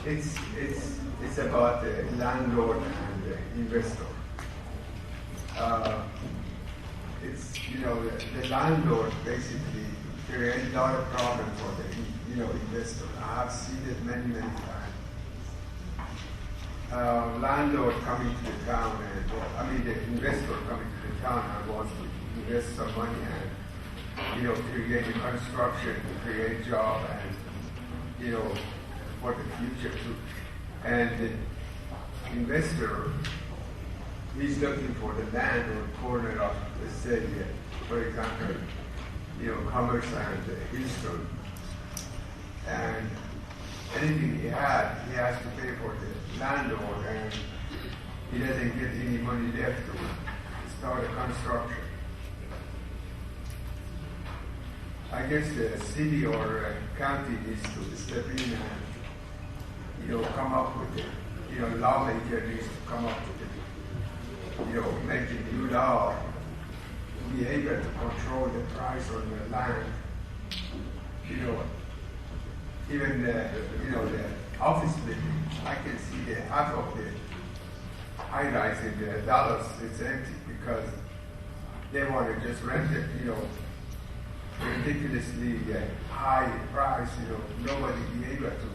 it's about the landlord and the investor. It's the landlord basically creates a lot of problems for the investor. I have seen it many times. Landlord coming to the town, and the investor coming to the town and wants to invest some money and create a construction, create job, and for the future too. And the investor, he's looking for the land on the corner of the city, for example, Commerce and Houston. And anything he has to pay for the landlord, and he doesn't get any money left to start a construction. I guess the city or county needs to step in and, come up with it. Lawmaker needs to come up with it. making new law to be able to control the price on the land. Even the office building, I can see the half of the high-rise in the Dallas is empty because they want to just rent it, ridiculously high price, nobody be able to,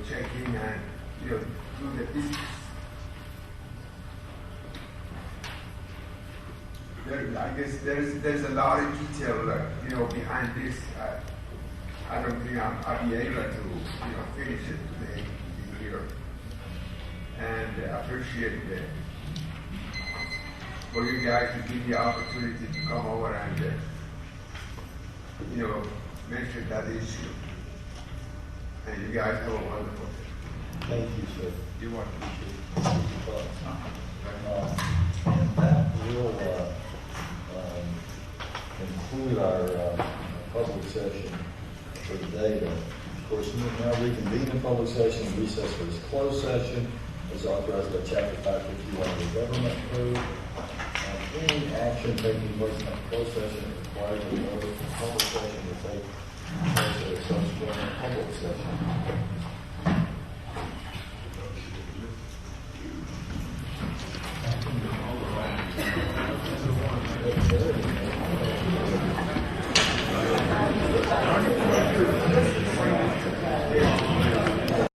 check in and, do the business. I guess there's a lot of detail, behind this. I don't think I'll be able to, finish it today here. And I appreciate it for you guys to give the opportunity to come over and, mention that issue. And you guys have a wonderful day. Thank you, sir. You're welcome. That will conclude our public session for today. Of course, we will now reconvene in public session and recess for this closed session as authorized by Chapter 551 of the Government Code. Any action taking place in that closed session requires a notice of public session to take place at a subsequent public session.